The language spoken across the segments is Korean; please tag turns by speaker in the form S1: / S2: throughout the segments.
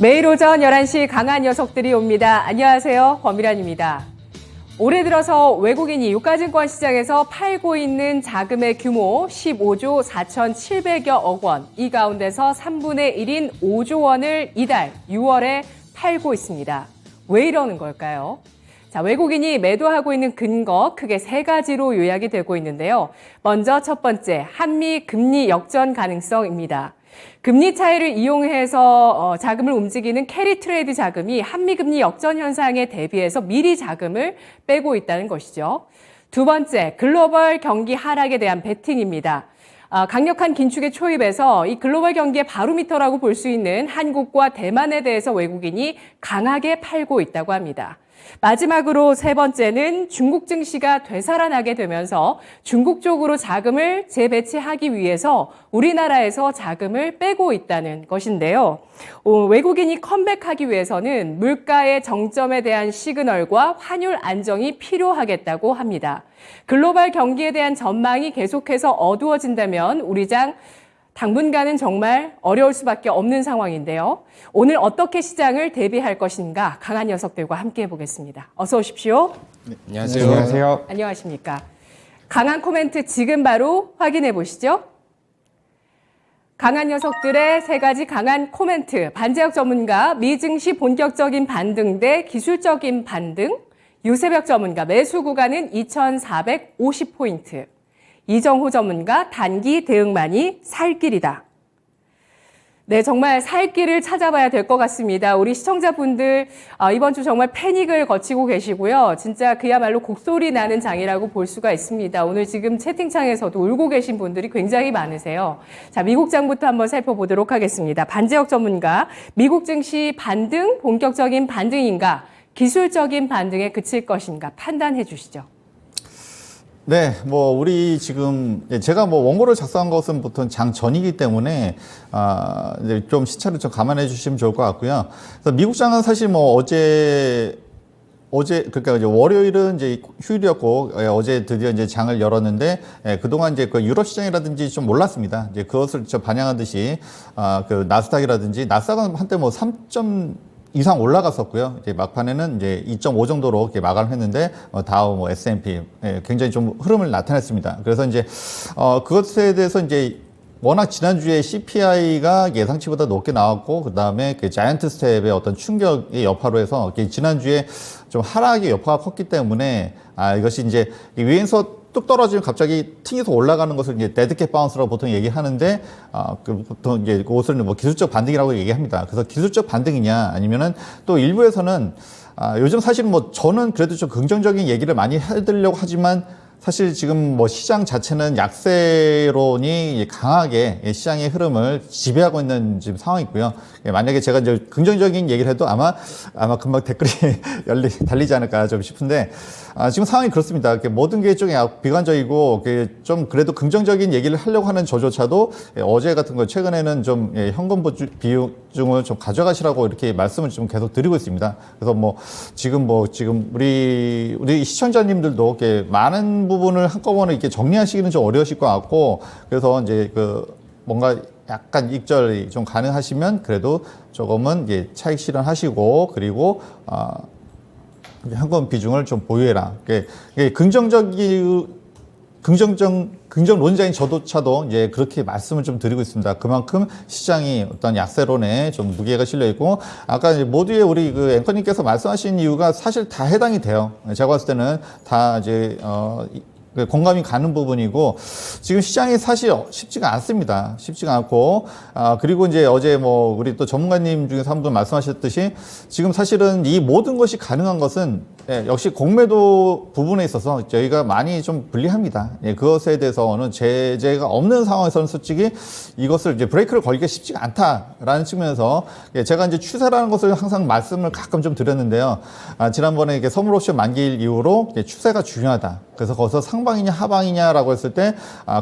S1: 매일 오전 11시 강한 녀석들이 옵니다. 안녕하세요. 권미란입니다. 올해 들어서 외국인이 유가증권 시장에서 팔고 있는 자금의 규모 15조 4,700여억 원. 이 가운데서 3분의 1인 5조 원을 이달 6월에 팔고 있습니다. 왜 이러는 걸까요? 자, 외국인이 매도하고 있는 근거 크게 세 가지로 요약이 되고 있는데요. 먼저 첫 번째, 한미 금리 역전 가능성입니다. 금리 차이를 이용해서 자금을 움직이는 캐리 트레이드 자금이 한미 금리 역전 현상에 대비해서 미리 자금을 빼고 있다는 것이죠. 두 번째, 글로벌 경기 하락에 대한 베팅입니다. 강력한 긴축의 초입에서 이 글로벌 경기의 바로미터라고 볼 수 있는 한국과 대만에 대해서 외국인이 강하게 팔고 있다고 합니다. 마지막으로 세 번째는 중국 증시가 되살아나게 되면서 중국 쪽으로 자금을 재배치하기 위해서 우리나라에서 자금을 빼고 있다는 것인데요. 외국인이 컴백하기 위해서는 물가의 정점에 대한 시그널과 환율 안정이 필요하겠다고 합니다. 글로벌 경기에 대한 전망이 계속해서 어두워진다면 우리장 당분간은 정말 어려울 수밖에 없는 상황인데요. 오늘 어떻게 시장을 대비할 것인가 강한 녀석들과 함께 해보겠습니다. 어서 오십시오.
S2: 네, 안녕하세요.
S3: 안녕하세요.
S1: 안녕하십니까. 강한 코멘트 지금 바로 확인해 보시죠. 강한 녀석들의 세 가지 강한 코멘트. 반제역 전문가 미증시 본격적인 반등 대 기술적인 반등. 유세벽 전문가 매수 구간은 2,450포인트. 이정호 전문가 단기 대응만이 살 길이다. 네, 정말 살 길을 찾아봐야 될 것 같습니다. 우리 시청자분들 이번 주 정말 패닉을 거치고 계시고요. 진짜 그야말로 곡소리 나는 장이라고 볼 수가 있습니다. 오늘 지금 채팅창에서도 울고 계신 분들이 굉장히 많으세요. 자, 미국장부터 한번 살펴보도록 하겠습니다. 반제역 전문가, 미국 증시 반등, 본격적인 반등인가, 기술적인 반등에 그칠 것인가 판단해 주시죠.
S2: 네, 우리 지금, 제가 원고를 작성한 것은 보통 장 전이기 때문에, 이제 좀 시차를 좀 감안해 주시면 좋을 것 같고요. 그래서 미국장은 사실 그러니까 이제 월요일은 이제 휴일이었고, 어제 드디어 이제 장을 열었는데, 그동안 이제 그 유럽 시장이라든지 좀 몰랐습니다. 이제 그것을 좀 반영하듯이, 그 나스닥이라든지, 나스닥은 한때 3점 이상 올라갔었고요. 이제 막판에는 이제 2.5 정도로 이렇게 마감을 했는데, 다우, S&P, 굉장히 좀 흐름을 나타냈습니다. 그래서 이제, 그것에 대해서 이제 워낙 지난주에 CPI가 예상치보다 높게 나왔고, 그 다음에 그 자이언트 스텝의 어떤 충격의 여파로 해서 지난주에 좀 하락의 여파가 컸기 때문에, 이것이 이제 위에서 뚝 떨어지면 갑자기 튕겨서 올라가는 것을 이제 데드캣 바운스라고 보통 얘기하는데, 보통 이제 그것을 기술적 반등이라고 얘기합니다. 그래서 기술적 반등이냐, 아니면은 또 일부에서는, 요즘 사실 저는 그래도 좀 긍정적인 얘기를 많이 해드리려고 하지만, 사실 지금 시장 자체는 약세론이 강하게 시장의 흐름을 지배하고 있는 지금 상황이고요. 만약에 제가 이제 긍정적인 얘기를 해도 아마 금방 댓글이 달리지 않을까 좀 싶은데, 지금 상황이 그렇습니다. 모든 게 좀 비관적이고, 좀 그래도 긍정적인 얘기를 하려고 하는 저조차도 어제 같은 거 최근에는 좀 현금 비중을 좀 가져가시라고 이렇게 말씀을 좀 계속 드리고 있습니다. 그래서 지금 우리 시청자님들도 이렇게 많은 부분을 한꺼번에 이렇게 정리하시기는 좀 어려우실 것 같고, 그래서 이제 뭔가 약간 익절이 좀 가능하시면 그래도 조금은 이제 차익 실현하시고, 그리고 현금 비중을 좀 보유해라. 긍정론자인 저조차도 이제 그렇게 말씀을 좀 드리고 있습니다. 그만큼 시장이 어떤 약세론에 좀 무게가 실려 있고, 아까 이제 모두의 우리 그 앵커님께서 말씀하신 이유가 사실 다 해당이 돼요. 제가 봤을 때는 다 이제 공감이 가는 부분이고, 지금 시장이 사실 쉽지가 않습니다. 쉽지가 않고, 그리고 이제 어제 우리 또 전문가님 중에서 한 분 말씀하셨듯이 지금 사실은 이 모든 것이 가능한 것은 역시 공매도 부분에 있어서 저희가 많이 좀 불리합니다. 그것에 대해서는 제재가 없는 상황에서는 솔직히 이것을 이제 브레이크를 걸기가 쉽지가 않다라는 측면에서 제가 이제 추세라는 것을 항상 말씀을 가끔 좀 드렸는데요. 지난번에 이렇게 선물 옵션 만기일 이후로 추세가 중요하다. 그래서 거기서 상방이냐 하방이냐라고 했을 때,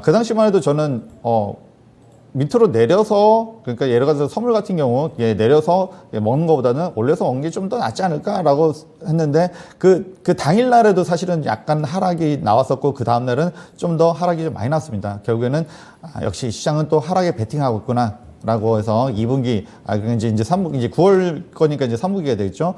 S2: 그 당시만 해도 저는 밑으로 내려서, 그러니까 예를 들어서 선물 같은 경우 내려서 먹는 것보다는 올려서 먹는 게 좀 더 낫지 않을까라고 했는데, 그 당일날에도 사실은 약간 하락이 나왔었고, 그 다음날은 좀 더 하락이 좀 많이 났습니다. 결국에는 역시 시장은 또 하락에 베팅하고 있구나. 라고 해서 2분기, 이제 3분기, 이제 9월 거니까 이제 3분기가 되겠죠.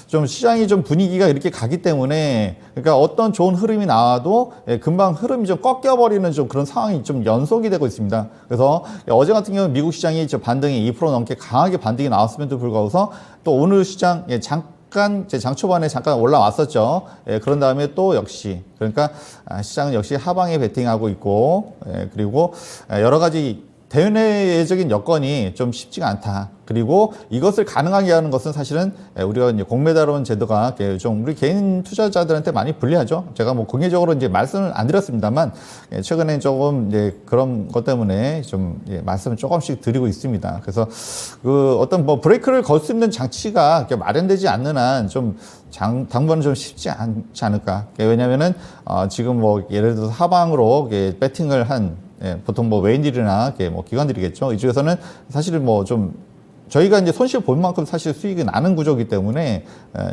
S2: 좀 시장이 좀 분위기가 이렇게 가기 때문에, 그러니까 어떤 좋은 흐름이 나와도 금방 흐름이 좀 꺾여버리는 좀 그런 상황이 좀 연속이 되고 있습니다. 그래서 어제 같은 경우는 미국 시장이 반등이 2% 넘게 강하게 반등이 나왔음에도 불구하고서 또 오늘 시장 잠깐 장 초반에 잠깐 올라왔었죠. 그런 다음에 또 역시 그러니까 시장은 역시 하방에 베팅하고 있고, 그리고 여러 가지 대내적인 여건이 좀 쉽지가 않다. 그리고 이것을 가능하게 하는 것은 사실은 우리가 이제 공매달원 제도가 좀 우리 개인 투자자들한테 많이 불리하죠. 제가 뭐 공개적으로 이제 말씀을 안 드렸습니다만 최근에 조금 이제 그런 것 때문에 좀 말씀을 조금씩 드리고 있습니다. 그래서 그 어떤 뭐 브레이크를 걸 수 있는 장치가 마련되지 않는 한 좀 당분은 좀 쉽지 않지 않을까. 왜냐면은 지금 뭐 예를 들어서 하방으로 배팅을 한 보통 뭐 외인들이나 뭐 기관들이겠죠. 이쪽에서는 사실은 뭐 좀 저희가 이제 손실 볼 만큼 사실 수익이 나는 구조이기 때문에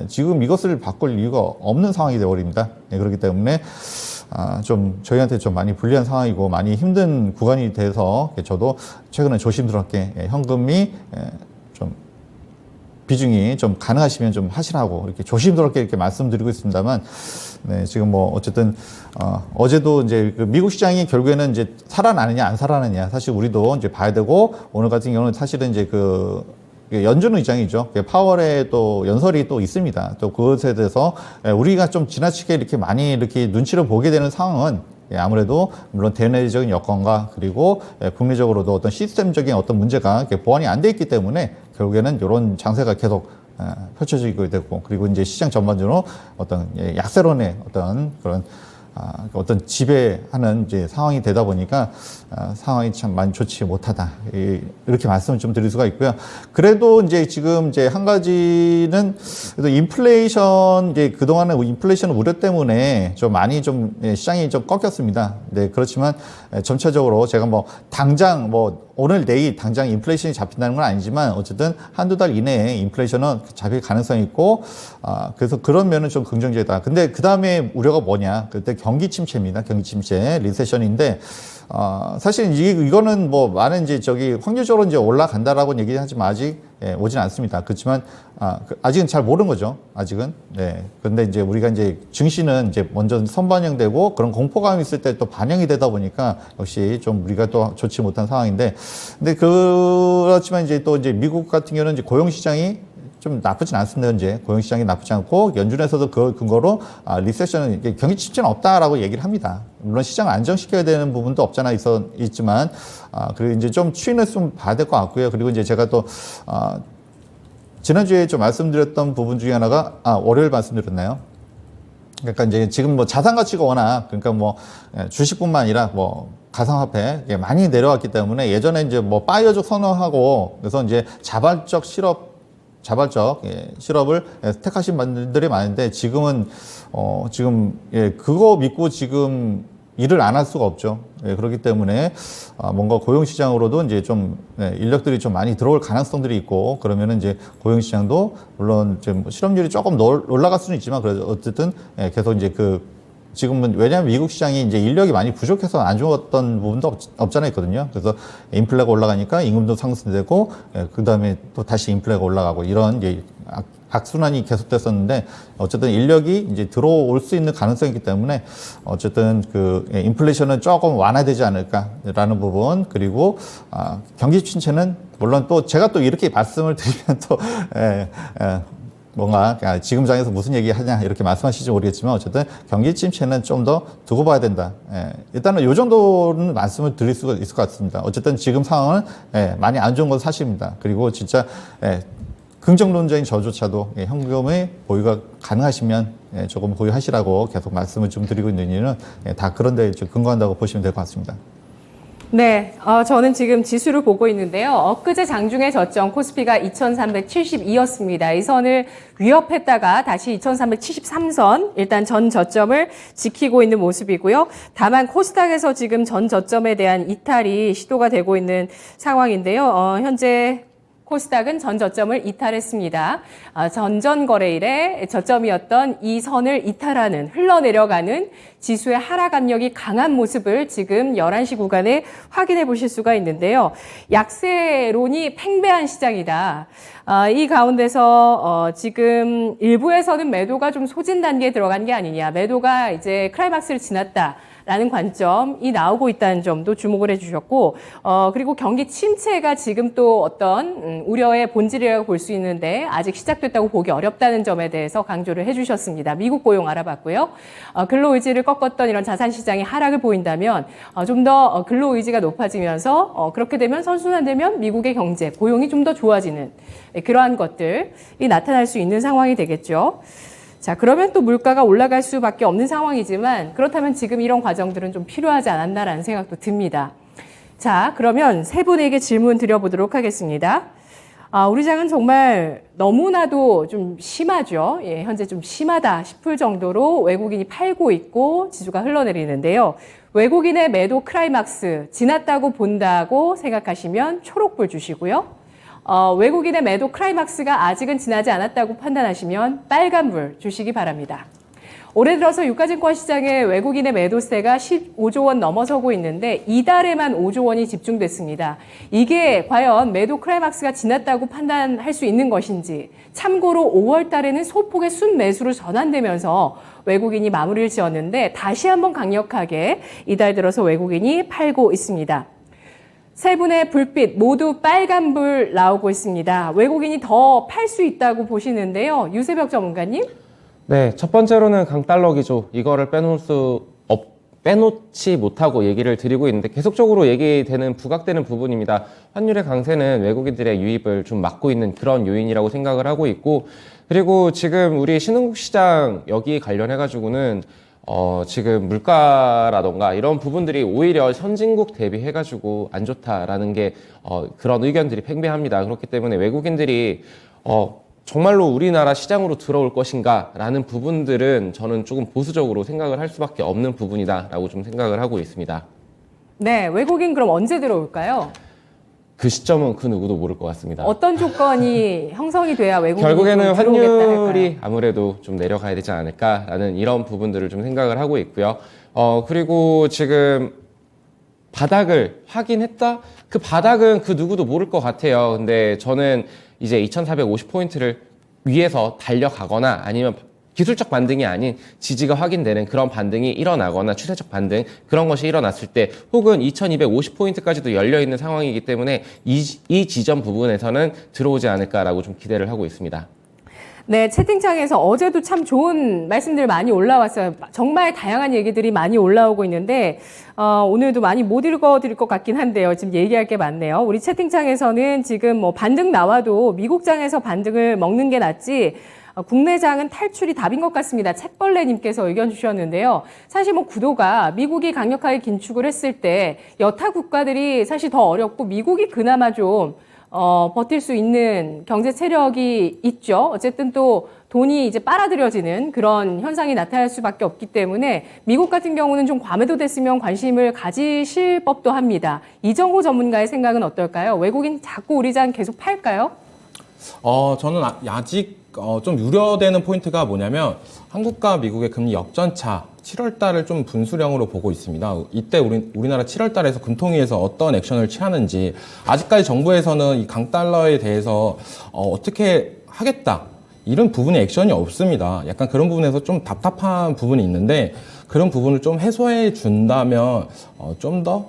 S2: 지금 이것을 바꿀 이유가 없는 상황이 되어버립니다. 그렇기 때문에 좀 저희한테 좀 많이 불리한 상황이고 많이 힘든 구간이 돼서 저도 최근에 조심스럽게 현금이 좀 비중이 좀 가능하시면 좀 하시라고 이렇게 조심스럽게 이렇게 말씀드리고 있습니다만, 네, 지금 뭐 어쨌든 어제도 이제 그 미국 시장이 결국에는 이제 살아나느냐 안 살아나느냐 사실 우리도 이제 봐야 되고, 오늘 같은 경우는 사실은 이제 그 연준 의장이죠. 파월의 또 연설이 또 있습니다. 또 그것에 대해서 우리가 좀 지나치게 이렇게 많이 이렇게 눈치를 보게 되는 상황은 아무래도 물론 대내적인 여건과 그리고 국내적으로도 어떤 시스템적인 어떤 문제가 보완이 안 돼 있기 때문에 결국에는 이런 장세가 계속 펼쳐지게 되고, 그리고 이제 시장 전반적으로 어떤 약세론의 어떤 그런 어떤 지배하는 이제 상황이 되다 보니까 상황이 참 많이 좋지 못하다, 이렇게 말씀을 좀 드릴 수가 있고요. 그래도 이제 지금 이제 한 가지는 그래도 인플레이션, 이제 그동안에 인플레이션 우려 때문에 좀 많이 좀 시장이 좀 꺾였습니다. 네, 그렇지만 점차적으로 제가 뭐 당장 뭐 오늘 내일 당장 인플레이션이 잡힌다는 건 아니지만 어쨌든 한두 달 이내에 인플레이션은 잡힐 가능성이 있고, 그래서 그런 면은 좀 긍정적이다. 근데 그 다음에 우려가 뭐냐? 그때 경기 침체입니다. 경기 침체, 리세션인데, 사실 이거는 뭐 많은 이제 확률적으로 이제 올라간다라고 얘기하지만 아직 오진 않습니다. 그렇지만 아직은 잘 모르는 거죠. 아직은. 네. 근데 이제 우리가 이제 증시는 이제 먼저 선반영되고 그런 공포감이 있을 때 또 반영이 되다 보니까 역시 좀 우리가 또 좋지 못한 상황인데, 근데 그렇지만 이제 또 이제 미국 같은 경우는 이제 고용 시장이 좀 나쁘진 않습니다. 현재 고용 시장이 나쁘지 않고 연준에서도 그 근거로 리세션은 경기 침체는 없다라고 얘기를 합니다. 물론 시장을 안정시켜야 되는 부분도 없잖아 있지만 그리고 이제 좀 추이는 좀 봐야 될 것 같고요. 그리고 이제 제가 또 지난주에 좀 말씀드렸던 부분 중에 하나가 월요일 말씀드렸나요? 그러니까 이제 지금 뭐 자산 가치가 워낙, 그러니까 뭐 주식뿐만 아니라 뭐 가상화폐 많이 내려왔기 때문에 예전에 이제 뭐 바이오적 선호하고 그래서 이제 자발적 실업을 택하신 분들이 많은데 지금은 그거 믿고 지금 일을 안 할 수가 없죠. 그렇기 때문에 뭔가 고용 시장으로도 이제 좀 인력들이 좀 많이 들어올 가능성들이 있고, 그러면은 이제 고용 시장도 물론 좀 실업률이 조금 올라갈 수는 있지만 그래도 어쨌든 계속 이제 지금은 왜냐하면 미국 시장이 이제 인력이 많이 부족해서 안 좋았던 부분도 없잖아 있거든요. 그래서 인플레가 올라가니까 임금도 상승되고, 그 다음에 또 다시 인플레가 올라가고 이런 이제 악순환이 계속됐었는데, 어쨌든 인력이 이제 들어올 수 있는 가능성이 있기 때문에 어쨌든 인플레이션은 조금 완화되지 않을까라는 부분, 그리고 경기 침체는 물론 또 제가 또 이렇게 말씀을 드리면 또 뭔가 지금 장에서 무슨 얘기 하냐 이렇게 말씀하실지 모르겠지만 어쨌든 경기 침체는 좀 더 두고 봐야 된다. 일단은 이 정도는 말씀을 드릴 수가 있을 것 같습니다. 어쨌든 지금 상황은 많이 안 좋은 건 사실입니다. 그리고 진짜 긍정론자인 저조차도 현금의 보유가 가능하시면 조금 보유하시라고 계속 말씀을 좀 드리고 있는 이유는 다 그런 데 근거한다고 보시면 될 것 같습니다.
S1: 네, 저는 지금 지수를 보고 있는데요. 엊그제 장중에 저점 코스피가 2372였습니다. 이 선을 위협했다가 다시 2373선, 일단 전 저점을 지키고 있는 모습이고요. 다만 코스닥에서 지금 전 저점에 대한 이탈이 시도가 되고 있는 상황인데요. 현재 코스닥은 전 저점을 이탈했습니다. 전전 거래일에 저점이었던 이 선을 이탈하는, 흘러내려가는 지수의 하락 압력이 강한 모습을 지금 11시 구간에 확인해 보실 수가 있는데요. 약세론이 팽배한 시장이다. 이 가운데서 지금 일부에서는 매도가 좀 소진 단계에 들어간 게 아니냐, 매도가 이제 클라이막스를 지났다. 라는 관점이 나오고 있다는 점도 주목을 해주셨고, 그리고 경기 침체가 지금 또 어떤 우려의 본질이라고 볼 수 있는데 아직 시작됐다고 보기 어렵다는 점에 대해서 강조를 해주셨습니다. 미국 고용 알아봤고요. 근로 의지를 꺾었던 이런 자산 시장이 하락을 보인다면 좀 더 근로 의지가 높아지면서 그렇게 되면 선순환되면 미국의 경제, 고용이 좀 더 좋아지는 그러한 것들이 나타날 수 있는 상황이 되겠죠. 자, 그러면 또 물가가 올라갈 수밖에 없는 상황이지만 그렇다면 지금 이런 과정들은 좀 필요하지 않았나라는 생각도 듭니다. 자, 그러면 세 분에게 질문 드려보도록 하겠습니다. 우리 장은 정말 너무나도 좀 심하죠. 예, 현재 좀 심하다 싶을 정도로 외국인이 팔고 있고 지수가 흘러내리는데요. 외국인의 매도 클라이막스 지났다고 본다고 생각하시면 초록불 주시고요. 외국인의 매도 클라이막스가 아직은 지나지 않았다고 판단하시면 빨간불 주시기 바랍니다. 올해 들어서 유가증권 시장에 외국인의 매도세가 15조 원 넘어서고 있는데 이달에만 5조 원이 집중됐습니다. 이게 과연 매도 클라이막스가 지났다고 판단할 수 있는 것인지, 참고로 5월 달에는 소폭의 순매수로 전환되면서 외국인이 마무리를 지었는데 다시 한번 강력하게 이달 들어서 외국인이 팔고 있습니다. 세 분의 불빛 모두 빨간불 나오고 있습니다. 외국인이 더 팔 수 있다고 보시는데요. 유세벽 전문가님?
S3: 네, 첫 번째로는 강달러 기조, 이거를 빼놓지 못하고 얘기를 드리고 있는데 계속적으로 얘기되는, 부각되는 부분입니다. 환율의 강세는 외국인들의 유입을 좀 막고 있는 그런 요인이라고 생각을 하고 있고, 그리고 지금 우리 신흥국 시장 여기 관련해가지고는 지금 물가라던가 이런 부분들이 오히려 선진국 대비해가지고 안 좋다라는 게, 그런 의견들이 팽배합니다. 그렇기 때문에 외국인들이, 정말로 우리나라 시장으로 들어올 것인가 라는 부분들은 저는 조금 보수적으로 생각을 할 수밖에 없는 부분이다라고 좀 생각을 하고 있습니다.
S1: 네, 외국인 그럼 언제 들어올까요?
S3: 그 시점은 그 누구도 모를 것 같습니다.
S1: 어떤 조건이 형성이 돼야 외국인이
S3: 결국에는
S1: 좀 들어오겠다
S3: 환율이
S1: 할까요?
S3: 아무래도 좀 내려가야 되지 않을까라는 이런 부분들을 좀 생각을 하고 있고요. 그리고 지금 바닥을 확인했다? 그 바닥은 그 누구도 모를 것 같아요. 근데 저는 이제 2450포인트를 위에서 달려가거나 아니면 기술적 반등이 아닌 지지가 확인되는 그런 반등이 일어나거나 추세적 반등, 그런 것이 일어났을 때, 혹은 2250포인트까지도 열려있는 상황이기 때문에 이 지점 부분에서는 들어오지 않을까라고 좀 기대를 하고 있습니다.
S1: 네, 채팅창에서 어제도 참 좋은 말씀들 많이 올라왔어요. 정말 다양한 얘기들이 많이 올라오고 있는데 오늘도 많이 못 읽어드릴 것 같긴 한데요. 지금 얘기할 게 많네요. 우리 채팅창에서는 지금 뭐 반등 나와도 미국장에서 반등을 먹는 게 낫지 국내장은 탈출이 답인 것 같습니다. 책벌레님께서 의견 주셨는데요. 사실 뭐 구도가 미국이 강력하게 긴축을 했을 때 여타 국가들이 사실 더 어렵고 미국이 그나마 좀 버틸 수 있는 경제 체력이 있죠. 어쨌든 또 돈이 이제 빨아들여지는 그런 현상이 나타날 수밖에 없기 때문에 미국 같은 경우는 좀 과매도됐으면 관심을 가지실 법도 합니다. 이정호 전문가의 생각은 어떨까요? 외국인 자꾸 우리 장 계속 팔까요?
S4: 저는 아직 좀 우려되는 포인트가 뭐냐면 한국과 미국의 금리 역전차 7월 달을 좀 분수령으로 보고 있습니다. 이때 우리나라 7월 달에서 금통위에서 어떤 액션을 취하는지, 아직까지 정부에서는 이 강달러에 대해서 어떻게 하겠다 이런 부분의 액션이 없습니다. 약간 그런 부분에서 좀 답답한 부분이 있는데, 그런 부분을 좀 해소해 준다면 좀 더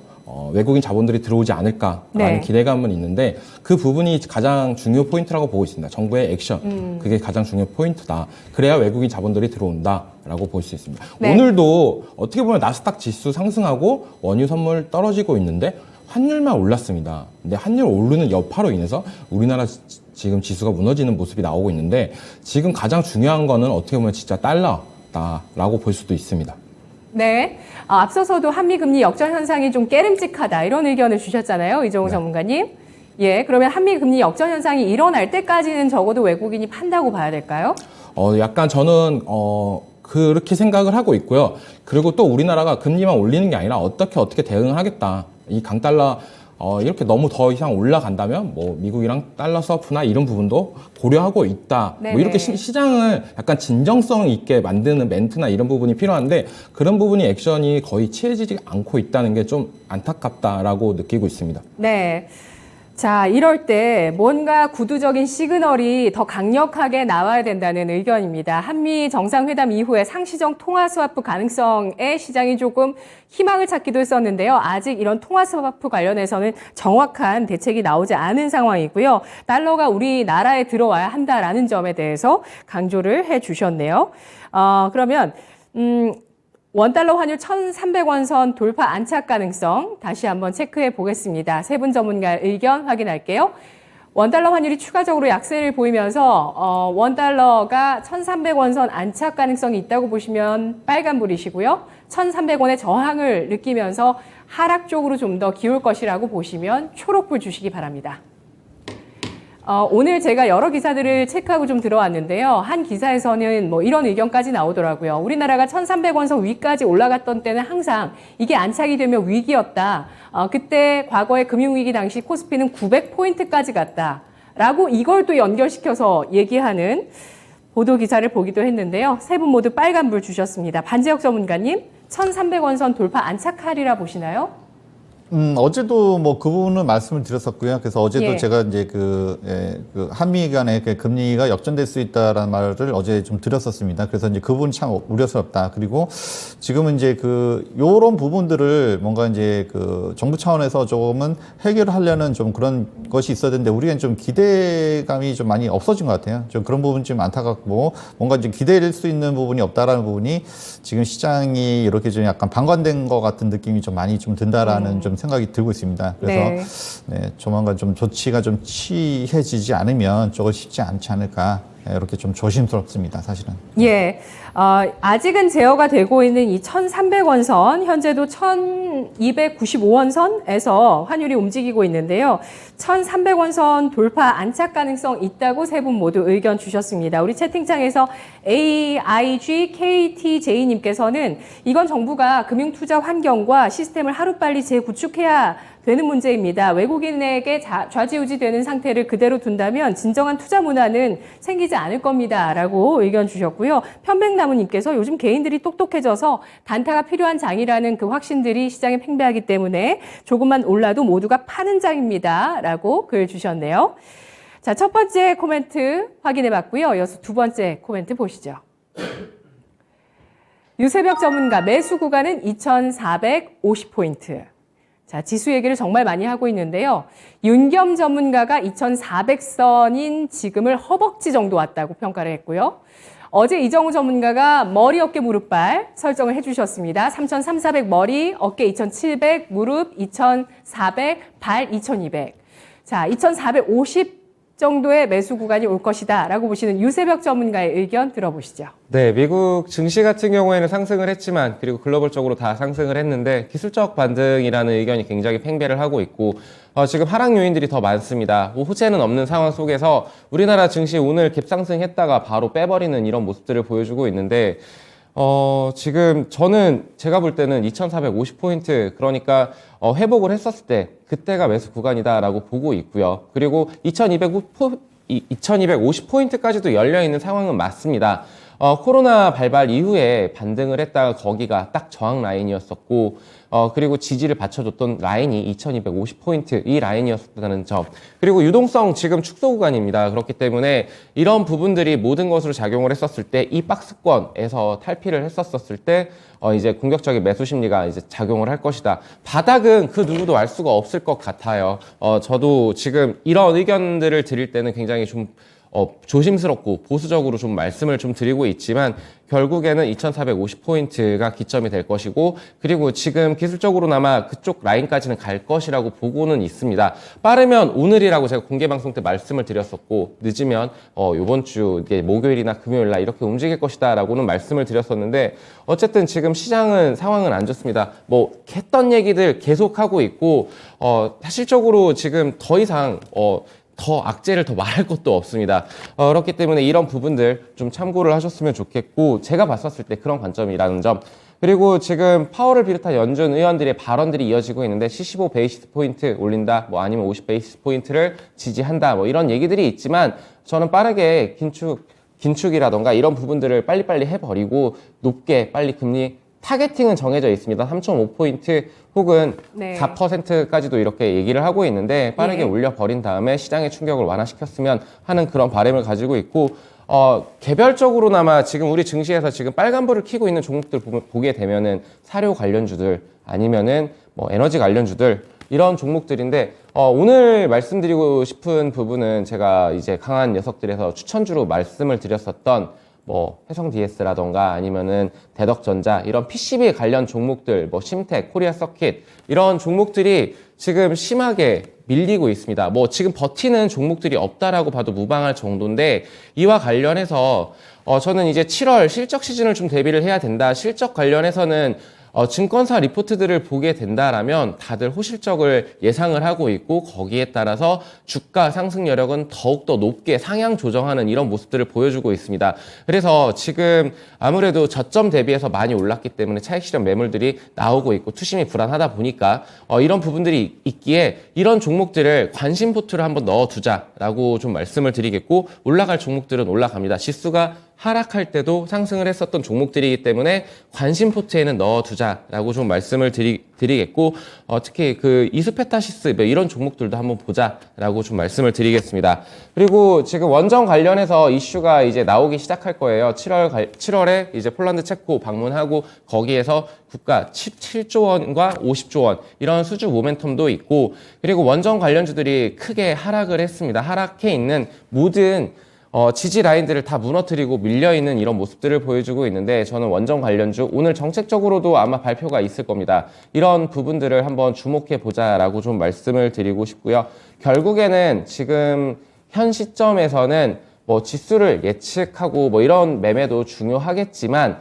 S4: 외국인 자본들이 들어오지 않을까라는
S1: 네.
S4: 기대감은 있는데, 그 부분이 가장 중요 포인트라고 보고 있습니다. 정부의 액션, 그게 가장 중요 포인트다. 그래야 외국인 자본들이 들어온다라고 볼 수 있습니다.
S1: 네.
S4: 오늘도 어떻게 보면 나스닥 지수 상승하고 원유 선물 떨어지고 있는데 환율만 올랐습니다. 근데 환율 오르는 여파로 인해서 우리나라 지금 지수가 무너지는 모습이 나오고 있는데, 지금 가장 중요한 거는 어떻게 보면 진짜 달러다라고 볼 수도 있습니다.
S1: 네. 앞서서도 한미금리 역전 현상이 좀 깨름직하다 이런 의견을 주셨잖아요. 이정우 전문가님. 예, 그러면 한미금리 역전 현상이 일어날 때까지는 적어도 외국인이 판다고 봐야 될까요?
S4: 약간 저는 그렇게 생각을 하고 있고요. 그리고 또 우리나라가 금리만 올리는 게 아니라 어떻게 대응을 하겠다. 이 강달러 이렇게 너무 더 이상 올라간다면 뭐 미국이랑 달러 서프나 이런 부분도 고려하고 있다.
S1: 네네.
S4: 뭐 이렇게 시장을 약간 진정성 있게 만드는 멘트나 이런 부분이 필요한데 그런 부분이 액션이 거의 취해지지 않고 있다는 게 좀 안타깝다라고 느끼고 있습니다.
S1: 네. 자, 이럴 때 뭔가 구두적인 시그널이 더 강력하게 나와야 된다는 의견입니다. 한미 정상회담 이후에 상시적 통화 스와프 가능성에 시장이 조금 희망을 찾기도 했었는데요. 아직 이런 통화 스와프 관련해서는 정확한 대책이 나오지 않은 상황이고요. 달러가 우리나라에 들어와야 한다라는 점에 대해서 강조를 해 주셨네요. 그러면 원달러 환율 1,300원 선 돌파 안착 가능성 다시 한번 체크해 보겠습니다. 세 분 전문가의 의견 확인할게요. 원달러 환율이 추가적으로 약세를 보이면서 원달러가 1,300원 선 안착 가능성이 있다고 보시면 빨간불이시고요. 1,300원의 저항을 느끼면서 하락 쪽으로 좀 더 기울 것이라고 보시면 초록불 주시기 바랍니다. 오늘 제가 여러 기사들을 체크하고 좀 들어왔는데요. 한 기사에서는 뭐 이런 의견까지 나오더라고요. 우리나라가 1,300원 선 위까지 올라갔던 때는 항상 이게 안착이 되면 위기였다. 그때 과거의 금융위기 당시 코스피는 900포인트까지 갔다. 라고 이걸 또 연결시켜서 얘기하는 보도 기사를 보기도 했는데요. 세 분 모두 빨간불 주셨습니다. 반지혁 전문가님, 1,300원 선 돌파 안착하리라 보시나요?
S2: 어제도 뭐 그 부분은 말씀을 드렸었고요. 그래서 어제도
S1: 예.
S2: 제가 이제 그 한미 간의 그 금리가 역전될 수 있다라는 말을 어제 좀 드렸었습니다. 그래서 이제 그 부분이 참 우려스럽다. 그리고 지금은 이제 요런 부분들을 뭔가 이제 정부 차원에서 조금은 해결하려는 좀 그런 것이 있어야 되는데 우리가 좀 기대감이 좀 많이 없어진 것 같아요. 좀 그런 부분 좀 안타깝고 뭔가 이제 기대할 수 있는 부분이 없다라는 부분이 지금 시장이 이렇게 좀 약간 방관된 것 같은 느낌이 좀 많이 좀 든다라는 좀 생각이 들고 있습니다. 그래서 조만간 좀 조치가 좀 취해지지 않으면 조금 쉽지 않지 않을까 이렇게 좀 조심스럽습니다. 사실은.
S1: 예, 아직은 제어가 되고 있는 이 1,300원 선, 현재도 1,295원 선에서 환율이 움직이고 있는데요. 1,300원 선 돌파 안착 가능성 있다고 세 분 모두 의견 주셨습니다. 우리 채팅창에서 AIGKTJ님께서는 이건 정부가 금융투자 환경과 시스템을 하루빨리 재구축해야 되는 문제입니다. 외국인에게 좌지우지 되는 상태를 그대로 둔다면 진정한 투자 문화는 생기지 않을 겁니다. 라고 의견 주셨고요. 편백나무님께서 요즘 개인들이 똑똑해져서 단타가 필요한 장이라는 그 확신들이 시장에 팽배하기 때문에 조금만 올라도 모두가 파는 장입니다. 라고 글 주셨네요. 자, 첫 번째 코멘트 확인해 봤고요. 이어서 두 번째 코멘트 보시죠. 유세벽 전문가 매수 구간은 2,450포인트. 자, 지수 얘기를 정말 많이 하고 있는데요. 윤겸 전문가가 2,400선인 지금을 허벅지 정도 왔다고 평가를 했고요. 어제 이정우 전문가가 머리, 어깨, 무릎발 설정을 해주셨습니다. 3,300, 머리, 어깨 2,700, 무릎 2,400, 발 2,200. 자, 2,450 정도의 매수 구간이 올 것이다 라고 보시는 유세벽 전문가의 의견 들어보시죠.
S3: 네, 미국 증시 같은 경우에는 상승을 했지만 그리고 글로벌적으로 다 상승을 했는데 기술적 반등이라는 의견이 굉장히 팽배를 하고 있고 지금 하락 요인들이 더 많습니다. 뭐 호재는 없는 상황 속에서 우리나라 증시 오늘 갭상승했다가 바로 빼버리는 이런 모습들을 보여주고 있는데 지금 저는 제가 볼 때는 2,450포인트 그러니까 회복을 했었을 때 그때가 매수 구간이다라고 보고 있고요. 그리고 2,250포인트까지도 열려있는 상황은 맞습니다. 코로나 발발 이후에 반등을 했다가 거기가 딱 저항 라인이었었고 그리고 지지를 받쳐줬던 라인이 2,250포인트 이 라인이었다는 점 그리고 유동성 지금 축소 구간입니다. 그렇기 때문에 이런 부분들이 모든 것으로 작용을 했었을 때 이 박스권에서 탈피를 했었을 때 이제 공격적인 매수 심리가 이제 작용을 할 것이다. 바닥은 그 누구도 알 수가 없을 것 같아요. 저도 지금 이런 의견들을 드릴 때는 굉장히 좀 조심스럽고 보수적으로 좀 말씀을 좀 드리고 있지만 결국에는 2,450포인트가 기점이 될 것이고 그리고 지금 기술적으로나마 그쪽 라인까지는 갈 것이라고 보고는 있습니다. 빠르면 오늘이라고 제가 공개방송 때 말씀을 드렸었고 늦으면 이번 주 이게 목요일이나 금요일날 이렇게 움직일 것이다 라고는 말씀을 드렸었는데 어쨌든 지금 시장은 상황은 안 좋습니다. 뭐 했던 얘기들 계속하고 있고 사실적으로 지금 더 이상 더 악재를 더 말할 것도 없습니다. 그렇기 때문에 이런 부분들 좀 참고를 하셨으면 좋겠고 제가 봤었을 때 그런 관점이라는 점 그리고 지금 파월을 비롯한 연준 의원들의 발언들이 이어지고 있는데 75 베이시스 포인트 올린다, 뭐 아니면 50 베이시스 포인트를 지지한다, 뭐 이런 얘기들이 있지만 저는 빠르게 긴축이라던가 이런 부분들을 빨리빨리 해버리고 높게 빨리 금리 타겟팅은 정해져 있습니다. 3.5포인트 혹은
S1: 네.
S3: 4%까지도 이렇게 얘기를 하고 있는데 빠르게
S1: 네.
S3: 올려버린 다음에 시장의 충격을 완화시켰으면 하는 그런 바람을 가지고 있고 개별적으로나마 지금 우리 증시에서 지금 빨간불을 켜고 있는 종목들 보게 되면은 사료 관련주들 아니면은 뭐 에너지 관련주들 이런 종목들인데 오늘 말씀드리고 싶은 부분은 제가 이제 강한 녀석들에서 추천주로 말씀을 드렸었던 뭐 해성 DS라던가 아니면은 대덕전자 이런 PCB 관련 종목들, 뭐 심텍, 코리아 서킷 이런 종목들이 지금 심하게 밀리고 있습니다. 뭐 지금 버티는 종목들이 없다라고 봐도 무방할 정도인데 이와 관련해서 저는 이제 7월 실적 시즌을 좀 대비를 해야 된다. 실적 관련해서는 증권사 리포트들을 보게 된다라면 다들 호실적을 예상을 하고 있고 거기에 따라서 주가 상승 여력은 더욱더 높게 상향 조정하는 이런 모습들을 보여주고 있습니다. 그래서 지금 아무래도 저점 대비해서 많이 올랐기 때문에 차익 실현 매물들이 나오고 있고 투심이 불안하다 보니까 이런 부분들이 있기에 이런 종목들을 관심 포트를 한번 넣어두자라고 좀 말씀을 드리겠고 올라갈 종목들은 올라갑니다. 지수가 하락할 때도 상승을 했었던 종목들이기 때문에 관심 포트에는 넣어두자라고 좀 말씀을 드리겠고 특히 그 이스페타시스 이런 종목들도 한번 보자라고 좀 말씀을 드리겠습니다. 그리고 지금 원전 관련해서 이슈가 이제 나오기 시작할 거예요. 7월에 이제 폴란드 체코 방문하고 거기에서 국가 7조 원과 50조 원 이런 수주 모멘텀도 있고 그리고 원전 관련주들이 크게 하락을 했습니다. 하락해 있는 모든 지지 라인들을 다 무너뜨리고 밀려있는 이런 모습들을 보여주고 있는데 저는 원전 관련주 오늘 정책적으로도 아마 발표가 있을 겁니다. 이런 부분들을 한번 주목해 보자라고 좀 말씀을 드리고 싶고요. 결국에는 지금 현 시점에서는 뭐 지수를 예측하고 뭐 이런 매매도 중요하겠지만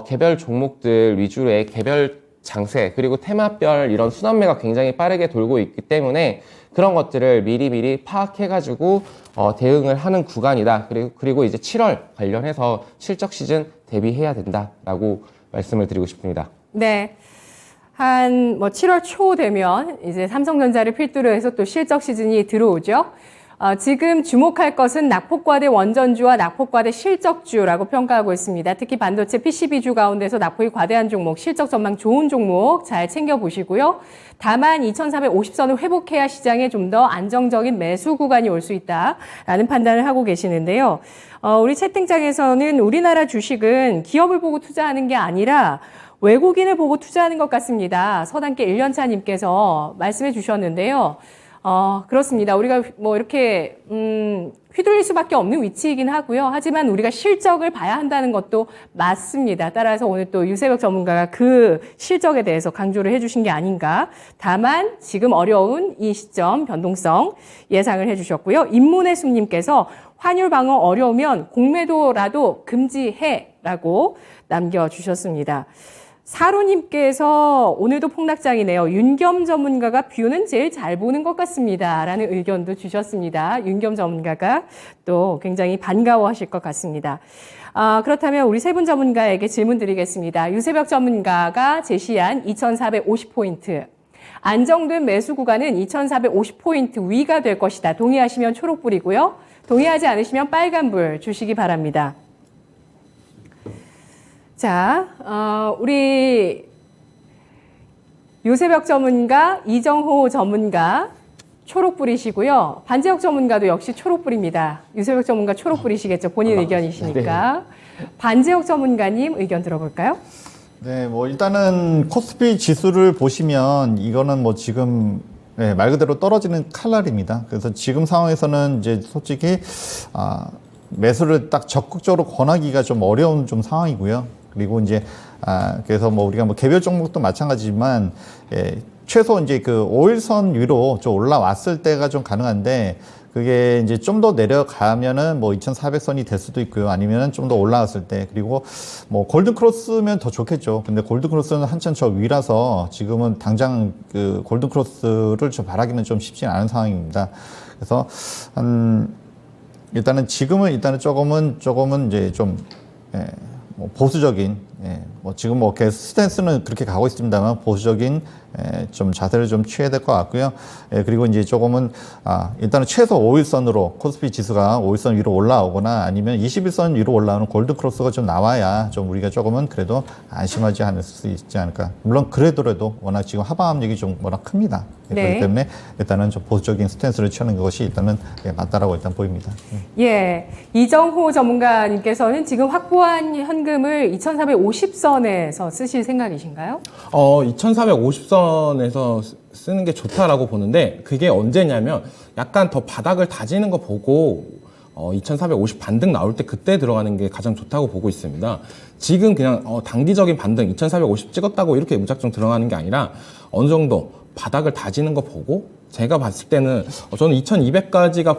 S3: 개별 종목들 위주의 개별 장세 그리고 테마별 이런 순환매가 굉장히 빠르게 돌고 있기 때문에 그런 것들을 미리미리 파악해가지고 대응을 하는 구간이다. 그리고 이제 7월 관련해서 실적 시즌 대비해야 된다라고 말씀을 드리고 싶습니다.
S1: 네. 한 7월 초 되면 이제 삼성전자를 필두로 해서 또 실적 시즌이 들어오죠. 지금 주목할 것은 낙폭과대 원전주와 낙폭과대 실적주라고 평가하고 있습니다. 특히 반도체 PCB주 가운데서 낙폭이 과대한 종목, 실적 전망 좋은 종목 잘 챙겨보시고요. 다만 2450선을 회복해야 시장에 좀 더 안정적인 매수 구간이 올 수 있다라는 판단을 하고 계시는데요. 우리 채팅창에서는 우리나라 주식은 기업을 보고 투자하는 게 아니라 외국인을 보고 투자하는 것 같습니다. 서단계 1년차님께서 말씀해 주셨는데요. 그렇습니다. 우리가 뭐 이렇게, 휘둘릴 수밖에 없는 위치이긴 하고요. 하지만 우리가 실적을 봐야 한다는 것도 맞습니다. 따라서 오늘 또 유세벽 전문가가 그 실적에 대해서 강조를 해주신 게 아닌가. 다만 지금 어려운 이 시점 변동성 예상을 해주셨고요. 임문의 숨님께서 환율 방어 어려우면 공매도라도 금지해라고 남겨주셨습니다. 사로님께서 오늘도 폭락장이네요. 윤겸 전문가가 뷰는 제일 잘 보는 것 같습니다. 라는 의견도 주셨습니다. 윤겸 전문가가 또 굉장히 반가워하실 것 같습니다. 그렇다면 우리 세 분 전문가에게 질문 드리겠습니다. 유세벽 전문가가 제시한 2450포인트. 안정된 매수 구간은 2450포인트 위가 될 것이다. 동의하시면 초록불이고요. 동의하지 않으시면 빨간불 주시기 바랍니다. 자, 우리 유세벽 전문가, 이정호 전문가 초록불이시고요. 반재혁 전문가도 역시 초록불입니다. 유세벽 전문가 초록불이시겠죠. 본인 의견이시니까. 네. 반재혁 전문가님 의견 들어볼까요?
S2: 네, 뭐 일단은 코스피 지수를 보시면 이거는 뭐 지금 말 그대로 떨어지는 칼날입니다. 그래서 지금 상황에서는 이제 솔직히 매수를 딱 적극적으로 권하기가 좀 어려운 좀 상황이고요. 그리고 이제 그래서 뭐 우리가 뭐 개별 종목도 마찬가지지만 최소 이제 그 5일선 위로 좀 올라왔을 때가 좀 가능한데 그게 이제 좀 더 내려가면은 뭐 2,400선이 될 수도 있고요. 아니면은 좀 더 올라왔을 때 그리고 뭐 골든 크로스면 더 좋겠죠. 근데 골든 크로스는 한참 저 위라서 지금은 당장 그 골든 크로스를 좀 바라기는 좀 쉽지 않은 상황입니다. 그래서 일단은 지금은 일단은 조금은 이제 좀 뭐 보수적인 뭐 지금 뭐 계속 스탠스는 그렇게 가고 있습니다만 보수적인 좀 자세를 좀 취해야 될 것 같고요. 그리고 이제 조금은 일단은 최소 5일선으로 코스피 지수가 5일선 위로 올라오거나 아니면 21선 위로 올라오는 골드 크로스가 좀 나와야 좀 우리가 조금은 그래도 안심하지 않을 수 있지 않을까. 물론 그래도 워낙 지금 하방 압력이 좀 워낙 큽니다.
S1: 네.
S2: 그렇기 때문에 일단은 좀 보수적인 스탠스를 취하는 것이 일단은 맞다라고 일단 보입니다.
S1: 예, 이정호 전문가님께서는 지금 확보한 현금을 2,450선에서 쓰실 생각이신가요?
S4: 2,450선에서 쓰는 게 좋다라고 보는데 그게 언제냐면 약간 더 바닥을 다지는 거 보고 2,450 반등 나올 때 그때 들어가는 게 가장 좋다고 보고 있습니다. 지금 그냥 단기적인 반등 2,450 찍었다고 이렇게 무작정 들어가는 게 아니라 어느 정도 바닥을 다지는 거 보고 제가 봤을 때는 저는 2,200까지가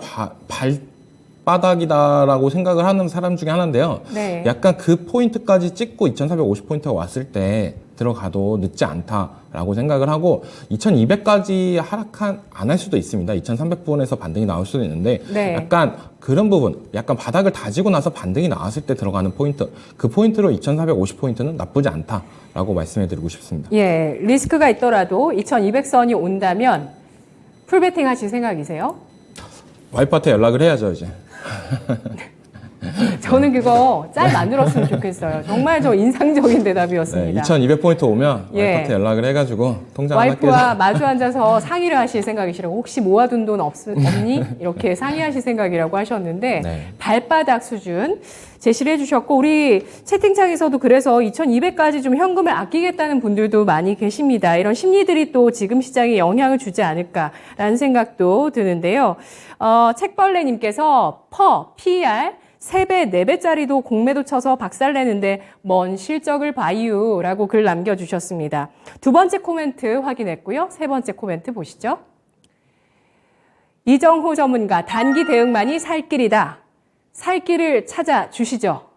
S4: 발바닥이다라고 생각을 하는 사람 중에 하나인데요.
S1: 네.
S4: 약간 그 포인트까지 찍고 2,450포인트가 왔을 때 들어가도 늦지 않다라고 생각을 하고 2,200까지 하락 안 할 수도 있습니다. 2,300부분에서 반등이 나올 수도 있는데
S1: 네.
S4: 약간 그런 부분, 약간 바닥을 다지고 나서 반등이 나왔을 때 들어가는 포인트, 그 포인트로 2,450포인트는 나쁘지 않다라고 말씀해드리고 싶습니다.
S1: 예, 리스크가 있더라도 2,200선이 온다면 풀베팅 하실 생각이세요?
S4: 와이프한테 연락을 해야죠, 이제.
S1: 저는 그거 짤 만들었으면 좋겠어요. 정말 저 인상적인
S4: 네,
S1: 대답이었습니다.
S4: 2,200포인트 오면
S1: 예.
S4: 와이프한테 연락을 해가지고 통장 하나
S1: 와이프와
S4: 깨서
S1: 마주 앉아서 상의를 하실 생각이시라고 혹시 모아둔 돈 없니? 이렇게 상의하실 생각이라고 하셨는데
S4: 네.
S1: 발바닥 수준 제시를 해주셨고 우리 채팅창에서도 그래서 2,200까지 좀 현금을 아끼겠다는 분들도 많이 계십니다. 이런 심리들이 또 지금 시장에 영향을 주지 않을까라는 생각도 드는데요. 책벌레님께서 PER 3배, 4배짜리도 공매도 쳐서 박살내는데 뭔 실적을 봐유라고 글 남겨주셨습니다. 두 번째 코멘트 확인했고요. 세 번째 코멘트 보시죠. 이정호 전문가, 단기 대응만이 살 길이다. 살 길을 찾아주시죠.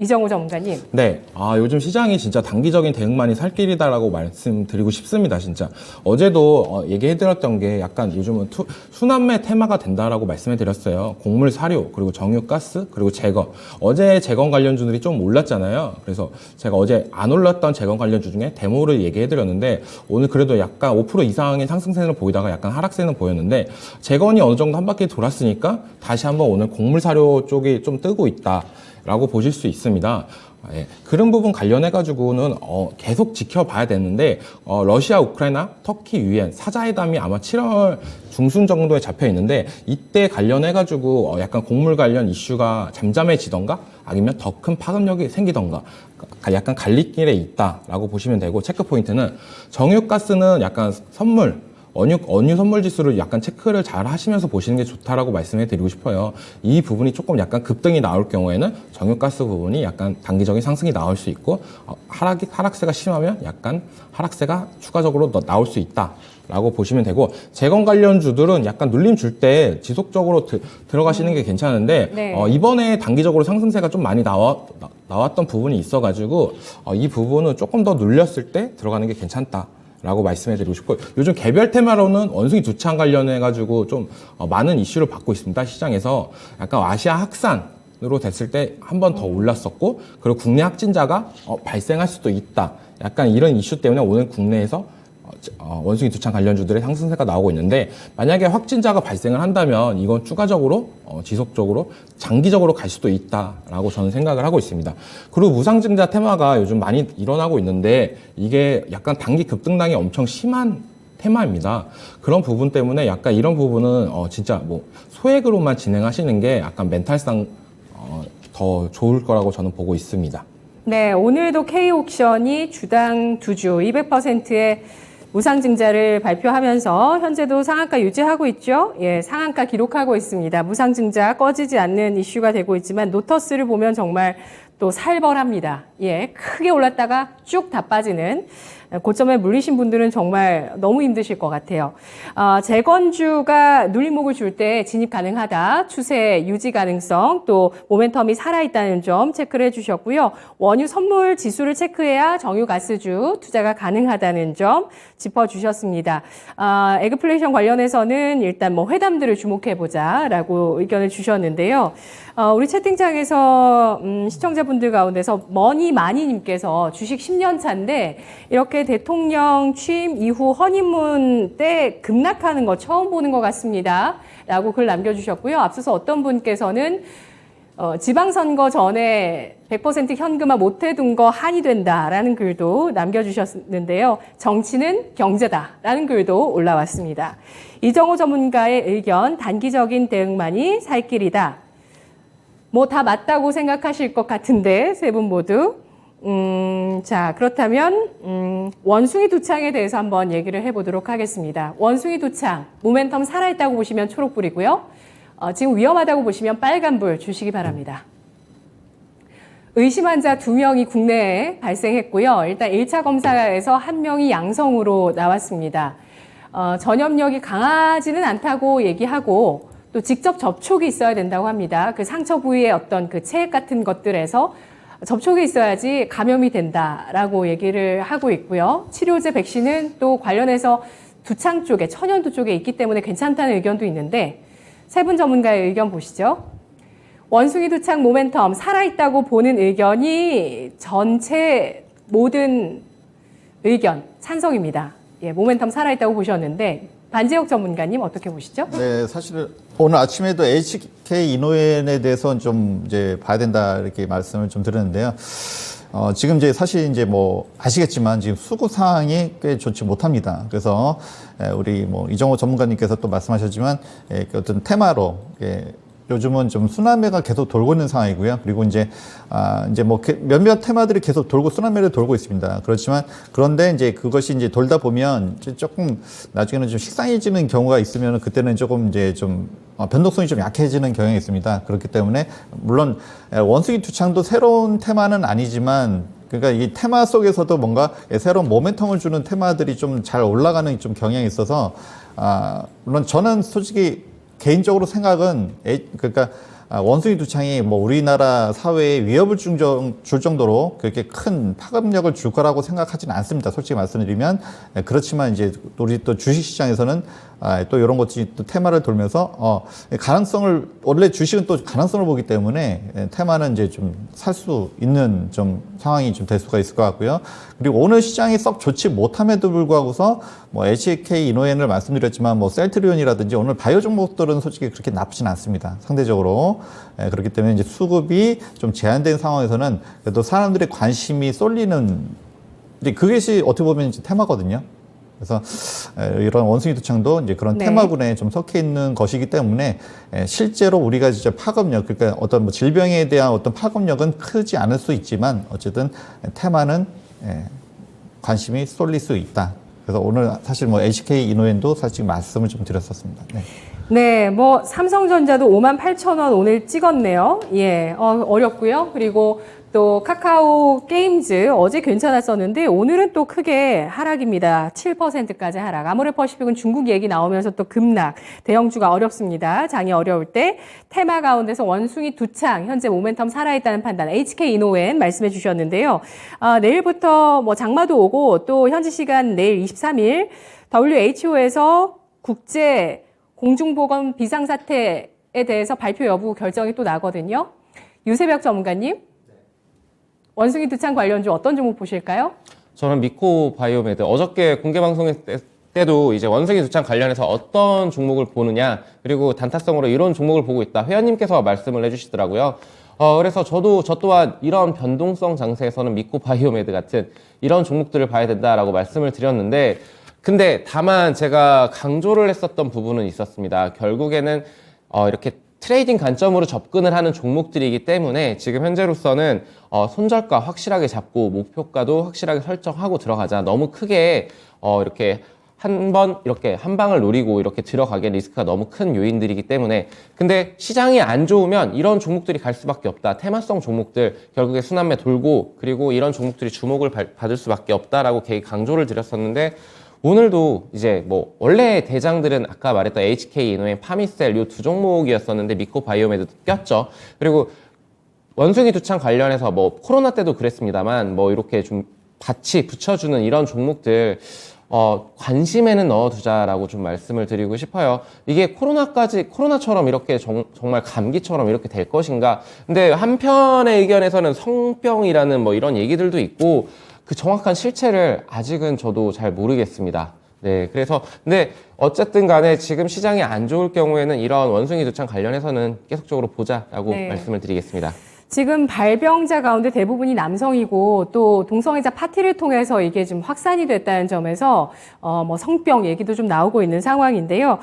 S1: 이정호 전문가님.
S4: 네, 요즘 시장이 진짜 단기적인 대응만이 살 길이다라고 말씀드리고 싶습니다, 진짜. 어제도 얘기해드렸던 게 약간 요즘은 순환매 테마가 된다라고 말씀해드렸어요. 곡물 사료, 그리고 정유 가스, 그리고 재건. 어제 재건 관련주들이 좀 올랐잖아요. 그래서 제가 어제 안 올랐던 재건 관련주 중에 데모를 얘기해드렸는데 오늘 그래도 약간 5% 이상의 상승세를 보이다가 약간 하락세는 보였는데 재건이 어느 정도 한 바퀴 돌았으니까 다시 한번 오늘 곡물 사료 쪽이 좀 뜨고 있다. 라고 보실 수 있습니다. 예, 그런 부분 관련해가지고는 계속 지켜봐야 되는데 러시아, 우크라이나, 터키, 유엔 사자회담이 아마 7월 중순 정도에 잡혀 있는데 이때 관련해가지고 약간 곡물 관련 이슈가 잠잠해지던가 아니면 더 큰 파급력이 생기던가 약간 갈림길에 있다라고 보시면 되고 체크 포인트는 정유가스는 약간 원유 선물 지수를 약간 체크를 잘 하시면서 보시는 게 좋다라고 말씀해 드리고 싶어요. 이 부분이 조금 약간 급등이 나올 경우에는 정유가스 부분이 약간 단기적인 상승이 나올 수 있고 하락세가 심하면 약간 하락세가 추가적으로 나올 수 있다라고 보시면 되고 재건 관련주들은 약간 눌림 줄 때 지속적으로 들어가시는 게 괜찮은데
S1: 네.
S4: 이번에 단기적으로 상승세가 좀 많이 나왔던 부분이 있어가지고 이 부분은 조금 더 눌렸을 때 들어가는 게 괜찮다. 라고 말씀해드리고 싶고 요즘 개별 테마로는 원숭이 두창 관련해가지고 좀 많은 이슈를 받고 있습니다. 시장에서 약간 아시아 확산으로 됐을 때 한 번 더 올랐었고 그리고 국내 확진자가 발생할 수도 있다. 약간 이런 이슈 때문에 오늘 국내에서 원숭이 두창 관련주들의 상승세가 나오고 있는데 만약에 확진자가 발생을 한다면 이건 추가적으로 지속적으로 장기적으로 갈 수도 있다라고 저는 생각을 하고 있습니다. 그리고 무상증자 테마가 요즘 많이 일어나고 있는데 이게 약간 단기 급등량이 엄청 심한 테마입니다. 그런 부분 때문에 약간 이런 부분은 진짜 뭐 소액으로만 진행하시는 게 약간 멘탈상 더 좋을 거라고 저는 보고 있습니다.
S1: 네, 오늘도 K옥션이 주당 2주 200%의 무상증자를 발표하면서 현재도 상한가 유지하고 있죠. 예, 상한가 기록하고 있습니다. 무상증자 꺼지지 않는 이슈가 되고 있지만 노터스를 보면 정말 또 살벌합니다. 예, 크게 올랐다가 쭉 다 빠지는 고점에 물리신 분들은 정말 너무 힘드실 것 같아요. 재건주가 눌림목을 줄 때 진입 가능하다, 추세 유지 가능성, 또 모멘텀이 살아있다는 점 체크를 해주셨고요. 원유 선물 지수를 체크해야 정유가스주 투자가 가능하다는 점 짚어주셨습니다. 에그플레이션 관련해서는 일단 뭐 회담들을 주목해보자라고 의견을 주셨는데요. 우리 채팅창에서 시청자분들 가운데서 머니 허니마니님께서 주식 10년 차인데 이렇게 대통령 취임 이후 허니문 때 급락하는 거 처음 보는 것 같습니다. 라고 글 남겨주셨고요. 앞서서 어떤 분께서는 지방선거 전에 100% 현금화 못 해둔 거 한이 된다라는 글도 남겨주셨는데요. 정치는 경제다라는 글도 올라왔습니다. 이정호 전문가의 의견, 단기적인 대응만이 살 길이다. 뭐 다 맞다고 생각하실 것 같은데 세 분 모두. 자, 그렇다면 원숭이 두창에 대해서 한번 얘기를 해보도록 하겠습니다. 원숭이 두창, 모멘텀 살아있다고 보시면 초록불이고요. 지금 위험하다고 보시면 빨간불 주시기 바랍니다. 의심 환자 2명이 국내에 발생했고요. 일단 1차 검사에서 1명이 양성으로 나왔습니다. 전염력이 강하지는 않다고 얘기하고 또 직접 접촉이 있어야 된다고 합니다. 그 상처 부위에 어떤 그 체액 같은 것들에서 접촉이 있어야지 감염이 된다라고 얘기를 하고 있고요. 치료제 백신은 또 관련해서 두창 쪽에, 천연두 쪽에 있기 때문에 괜찮다는 의견도 있는데 세 분 전문가의 의견 보시죠. 원숭이 두창 모멘텀 살아있다고 보는 의견이 전체 모든 의견 찬성입니다. 예, 모멘텀 살아있다고 보셨는데 반지혁 전문가님 어떻게 보시죠?
S2: 네, 사실 오늘 아침에도 HK 이노엔에 대해서 좀 이제 봐야 된다 이렇게 말씀을 좀 드렸는데요. 지금 이제 사실 이제 뭐 아시겠지만 지금 수급 상황이 꽤 좋지 못합니다. 그래서 우리 뭐 이정호 전문가님께서 또 말씀하셨지만 그 어떤 테마로 요즘은 좀 순환매가 계속 돌고 있는 상황이고요. 그리고 이제 뭐 몇몇 테마들이 계속 돌고 순환매를 돌고 있습니다. 그렇지만 그런데 이제 그것이 이제 돌다 보면 조금 나중에는 좀 식상해지는 경우가 있으면 그때는 조금 이제 좀 변동성이 좀 약해지는 경향이 있습니다. 그렇기 때문에 물론 원숭이 두창도 새로운 테마는 아니지만 그러니까 이 테마 속에서도 뭔가 새로운 모멘텀을 주는 테마들이 좀 잘 올라가는 좀 경향이 있어서 물론 저는 솔직히 개인적으로 생각은 그러니까 원숭이 두창이 뭐 우리나라 사회에 위협을 줄 정도로 그렇게 큰 파급력을 줄 거라고 생각하지는 않습니다. 솔직히 말씀드리면 그렇지만 이제 우리 또 주식시장에서는 또 이런 것들이 또 테마를 돌면서 가능성을 원래 주식은 또 가능성을 보기 때문에 테마는 이제 좀 살 수 있는 좀 상황이 좀 될 수가 있을 것 같고요. 그리고 오늘 시장이 썩 좋지 못함에도 불구하고서 뭐 HK 이노엔을 말씀드렸지만 뭐 셀트리온이라든지 오늘 바이오 종목들은 솔직히 그렇게 나쁘진 않습니다. 상대적으로. 그렇기 때문에 이제 수급이 좀 제한된 상황에서는 그래도 사람들의 관심이 쏠리는 이제 그것이 어떻게 보면 이제 테마거든요. 그래서 이런 원숭이 두창도 이제 그런
S1: 네.
S2: 테마군에 좀 섞여 있는 것이기 때문에 실제로 우리가 진짜 파급력, 그러니까 어떤 뭐 질병에 대한 어떤 파급력은 크지 않을 수 있지만 어쨌든 테마는 관심이 쏠릴 수 있다. 그래서 오늘 사실 뭐 HK 이노엔도 사실 말씀을 좀 드렸었습니다. 네.
S1: 네, 뭐 삼성전자도 58,000원 오늘 찍었네요. 예, 어렵고요. 그리고 또 카카오 게임즈 어제 괜찮았었는데 오늘은 또 크게 하락입니다. 7%까지 하락. 아모레퍼시픽은 중국 얘기 나오면서 또 급락. 대형주가 어렵습니다. 장이 어려울 때 테마 가운데서 원숭이 두창 현재 모멘텀 살아있다는 판단. HK 이노엔 말씀해 주셨는데요. 내일부터 뭐 장마도 오고 또 현지 시간 내일 23일 WHO에서 국제 공중보건 비상사태에 대해서 발표 여부 결정이 또 나거든요. 유세벽 전문가님, 원숭이 두창 관련주 어떤 종목 보실까요?
S3: 저는 미코 바이오메드 어저께 공개 방송 때도 이제 원숭이 두창 관련해서 어떤 종목을 보느냐 그리고 단타성으로 이런 종목을 보고 있다 회원님께서 말씀을 해주시더라고요. 그래서 저 또한 이런 변동성 장세에서는 미코 바이오메드 같은 이런 종목들을 봐야 된다라고 말씀을 드렸는데 근데 다만 제가 강조를 했었던 부분은 있었습니다. 결국에는 이렇게 트레이딩 관점으로 접근을 하는 종목들이기 때문에 지금 현재로서는 손절가 확실하게 잡고 목표가도 확실하게 설정하고 들어가자. 너무 크게 이렇게 한 방을 노리고 이렇게 들어가기에 리스크가 너무 큰 요인들이기 때문에 근데 시장이 안 좋으면 이런 종목들이 갈 수밖에 없다. 테마성 종목들 결국에 순환매 돌고 그리고 이런 종목들이 주목을 받을 수밖에 없다라고 강조를 드렸었는데 오늘도 이제 뭐 원래 대장들은 아까 말했던 HK 이노엔, 파미셀 요 두 종목이었었는데 미코 바이오메드도 꼈죠. 그리고 원숭이 두창 관련해서 뭐 코로나 때도 그랬습니다만 뭐 이렇게 좀 같이 붙여주는 이런 종목들 관심에는 넣어두자라고 좀 말씀을 드리고 싶어요. 이게 코로나처럼 이렇게 정말 감기처럼 이렇게 될 것인가? 근데 한편의 의견에서는 성병이라는 뭐 이런 얘기들도 있고 그 정확한 실체를 아직은 저도 잘 모르겠습니다. 네, 그래서 근데 어쨌든 간에 지금 시장이 안 좋을 경우에는 이런 원숭이 두창 관련해서는 계속적으로 보자라고
S1: 네.
S3: 말씀을 드리겠습니다.
S1: 지금 발병자 가운데 대부분이 남성이고 또 동성애자 파티를 통해서 이게 좀 확산이 됐다는 점에서 뭐 성병 얘기도 좀 나오고 있는 상황인데요.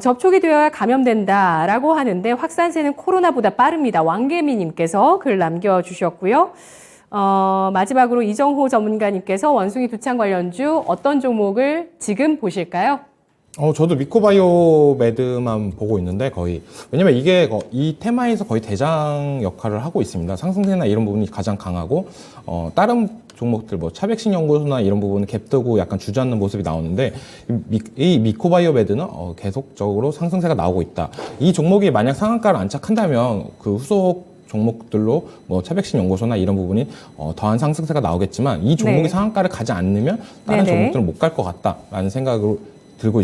S1: 접촉이 되어야 감염된다라고 하는데 확산세는 코로나보다 빠릅니다. 왕개미님께서 글 남겨주셨고요. 마지막으로 이정호 전문가님께서 원숭이 두창 관련주 어떤 종목을 지금 보실까요?
S4: 저도 미코바이오메드만 보고 있는데 거의 왜냐면 이게 이 테마에서 거의 대장 역할을 하고 있습니다. 상승세나 이런 부분이 가장 강하고 다른 종목들 뭐 차백신 연구소나 이런 부분은 갭뜨고 약간 주저앉는 모습이 나오는데 이 미코바이오메드는 계속적으로 상승세가 나오고 있다. 이 종목이 만약 상한가를 안착한다면 그 후속 종목들로 뭐 차백신 연구소나 이런 부분이 더한 상승세가 나오겠지만 이 종목이
S1: 네.
S4: 상한가를 가지 않으면 다른
S1: 네네.
S4: 종목들은 못 갈 것 같다라는 생각으로 들고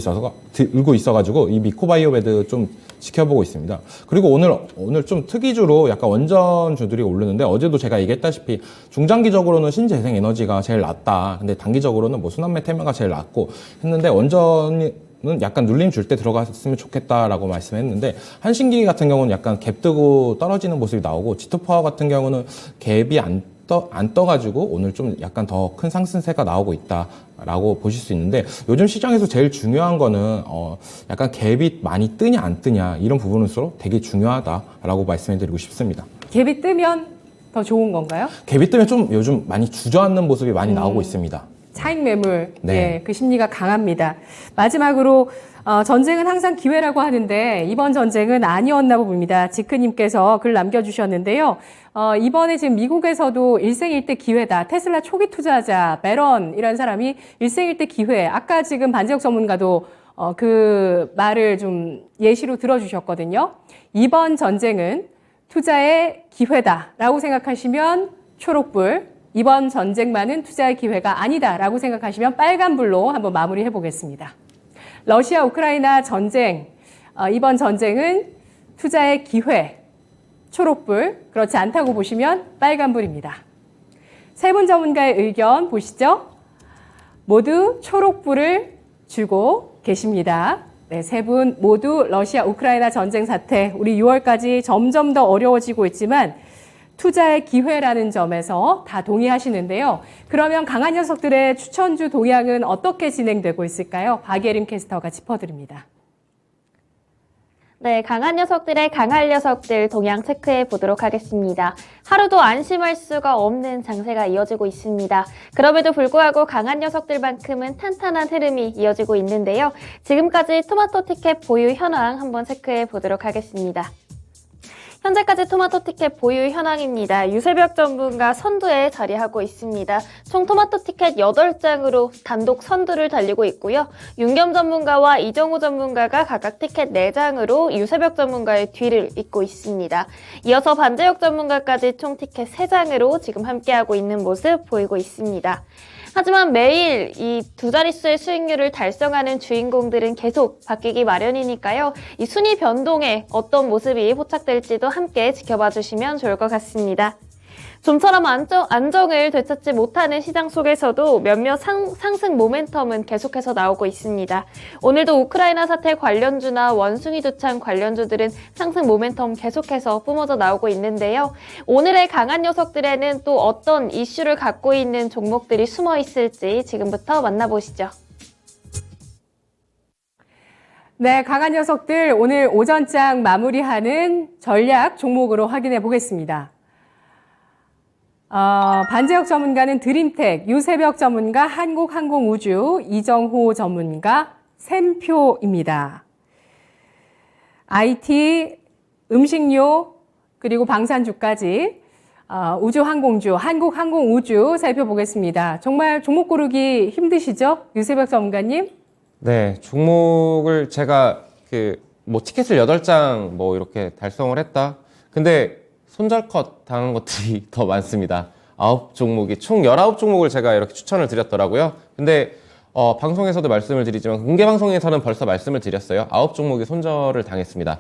S4: 있어가지고 이 미코바이오메드 좀 지켜보고 있습니다. 그리고 오늘 좀 특이주로 약간 원전주들이 오르는데 어제도 제가 얘기했다시피 중장기적으로는 신재생에너지가 제일 낫다. 근데 단기적으로는 뭐 순환매 테마가 제일 낫고 했는데 원전은 약간 눌림 줄 때 들어갔으면 좋겠다라고 말씀했는데 한신기 같은 경우는 약간 갭 뜨고 떨어지는 모습이 나오고 지투파워 같은 경우는 갭이 안 떠가지고 오늘 좀 약간 더 큰 상승세가 나오고 있다라고 보실 수 있는데 요즘 시장에서 제일 중요한 거는 약간 갭이 많이 뜨냐 안 뜨냐 이런 부분으로 되게 중요하다라고 말씀해드리고 싶습니다.
S1: 갭이 뜨면 더 좋은 건가요?
S4: 갭이 뜨면 좀 요즘 많이 주저앉는 모습이 많이 나오고 있습니다.
S1: 차익 매물,
S4: 네.
S1: 예, 그 심리가 강합니다. 마지막으로 전쟁은 항상 기회라고 하는데 이번 전쟁은 아니었나 봅니다. 지크님께서 글 남겨주셨는데요. 이번에 지금 미국에서도 일생일대 기회다. 테슬라 초기 투자자 베런이라는 사람이 일생일대 기회. 아까 지금 반재혁 전문가도 그 말을 좀 예시로 들어주셨거든요. 이번 전쟁은 투자의 기회다라고 생각하시면 초록불, 이번 전쟁만은 투자의 기회가 아니다라고 생각하시면 빨간불로 한번 마무리해 보겠습니다. 러시아 우크라이나 전쟁, 이번 전쟁은 투자의 기회, 초록불, 그렇지 않다고 보시면 빨간불입니다. 세 분 전문가의 의견 보시죠. 모두 초록불을 주고 계십니다. 네, 세 분 모두 러시아 우크라이나 전쟁 사태, 우리 6월까지 점점 더 어려워지고 있지만 투자의 기회라는 점에서 다 동의하시는데요. 그러면 강한 녀석들의 추천주 동향은 어떻게 진행되고 있을까요? 박예림 캐스터가 짚어드립니다.
S5: 네, 강한 녀석들의 강할 녀석들 동향 체크해 보도록 하겠습니다. 하루도 안심할 수가 없는 장세가 이어지고 있습니다. 그럼에도 불구하고 강한 녀석들만큼은 탄탄한 흐름이 이어지고 있는데요. 지금까지 토마토 티켓 보유 현황 한번 체크해 보도록 하겠습니다. 현재까지 토마토 티켓 보유 현황입니다. 유세벽 전문가 선두에 자리하고 있습니다. 총 토마토 티켓 8장으로 단독 선두를 달리고 있고요. 윤겸 전문가와 이정호 전문가가 각각 티켓 4장으로 유세벽 전문가의 뒤를 잇고 있습니다. 이어서 반재혁 전문가까지 총 티켓 3장으로 지금 함께하고 있는 모습 보이고 있습니다. 하지만 매일 이 두 자릿수의 수익률을 달성하는 주인공들은 계속 바뀌기 마련이니까요. 이 순위 변동에 어떤 모습이 포착될지도 함께 지켜봐 주시면 좋을 것 같습니다. 좀처럼 안정을 되찾지 못하는 시장 속에서도 몇몇 상승 모멘텀은 계속해서 나오고 있습니다. 오늘도 우크라이나 사태 관련주나 원숭이 두창 관련주들은 상승 모멘텀 계속해서 뿜어져 나오고 있는데요. 오늘의 강한 녀석들에는 또 어떤 이슈를 갖고 있는 종목들이 숨어 있을지 지금부터 만나보시죠.
S1: 네, 강한 녀석들 오늘 오전장 마무리하는 전략 종목으로 확인해 보겠습니다. 반재혁 전문가는 드림텍, 유세벽 전문가 한국항공우주, 이정호 전문가 샘표입니다. IT, 음식료, 그리고 방산주까지 우주항공주, 한국항공우주 살펴보겠습니다. 정말 종목 고르기 힘드시죠? 유세벽 전문가님?
S3: 네, 종목을 제가 뭐 티켓을 8장 뭐 이렇게 달성을 했다. 근데 손절컷 당한 것들이 더 많습니다. 9종목이, 총 19종목을 제가 이렇게 추천을 드렸더라고요. 근데 방송에서도 말씀을 드리지만 공개 방송에서는 벌써 말씀을 드렸어요. 9종목이 손절을 당했습니다.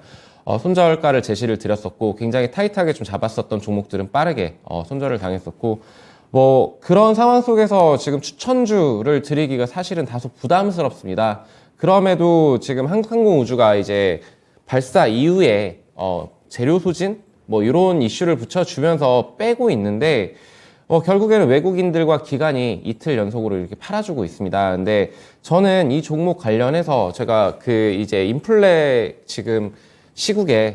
S3: 손절가를 제시를 드렸었고 굉장히 타이트하게 좀 잡았었던 종목들은 빠르게 손절을 당했었고 뭐 그런 상황 속에서 지금 추천주를 드리기가 사실은 다소 부담스럽습니다. 그럼에도 지금 한국항공우주가 이제 발사 이후에 재료 소진 뭐 이런 이슈를 붙여주면서 빼고 있는데 결국에는 외국인들과 기관이 이틀 연속으로 이렇게 팔아주고 있습니다. 근데 저는 이 종목 관련해서 제가 그 이제 인플레 지금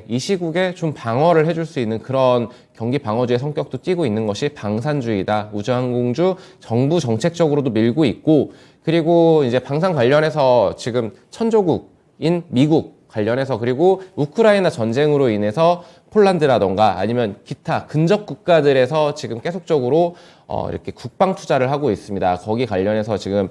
S3: 이 시국에 좀 방어를 해줄 수 있는 그런 경기 방어주의 성격도 띠고 있는 것이 방산주의다. 우주항공주 정부 정책적으로도 밀고 있고, 그리고 이제 방산 관련해서 지금 천조국인 미국 관련해서, 그리고 우크라이나 전쟁으로 인해서 폴란드라던가 아니면 기타 근접 국가들에서 지금 계속적으로 이렇게 국방 투자를 하고 있습니다. 거기 관련해서 지금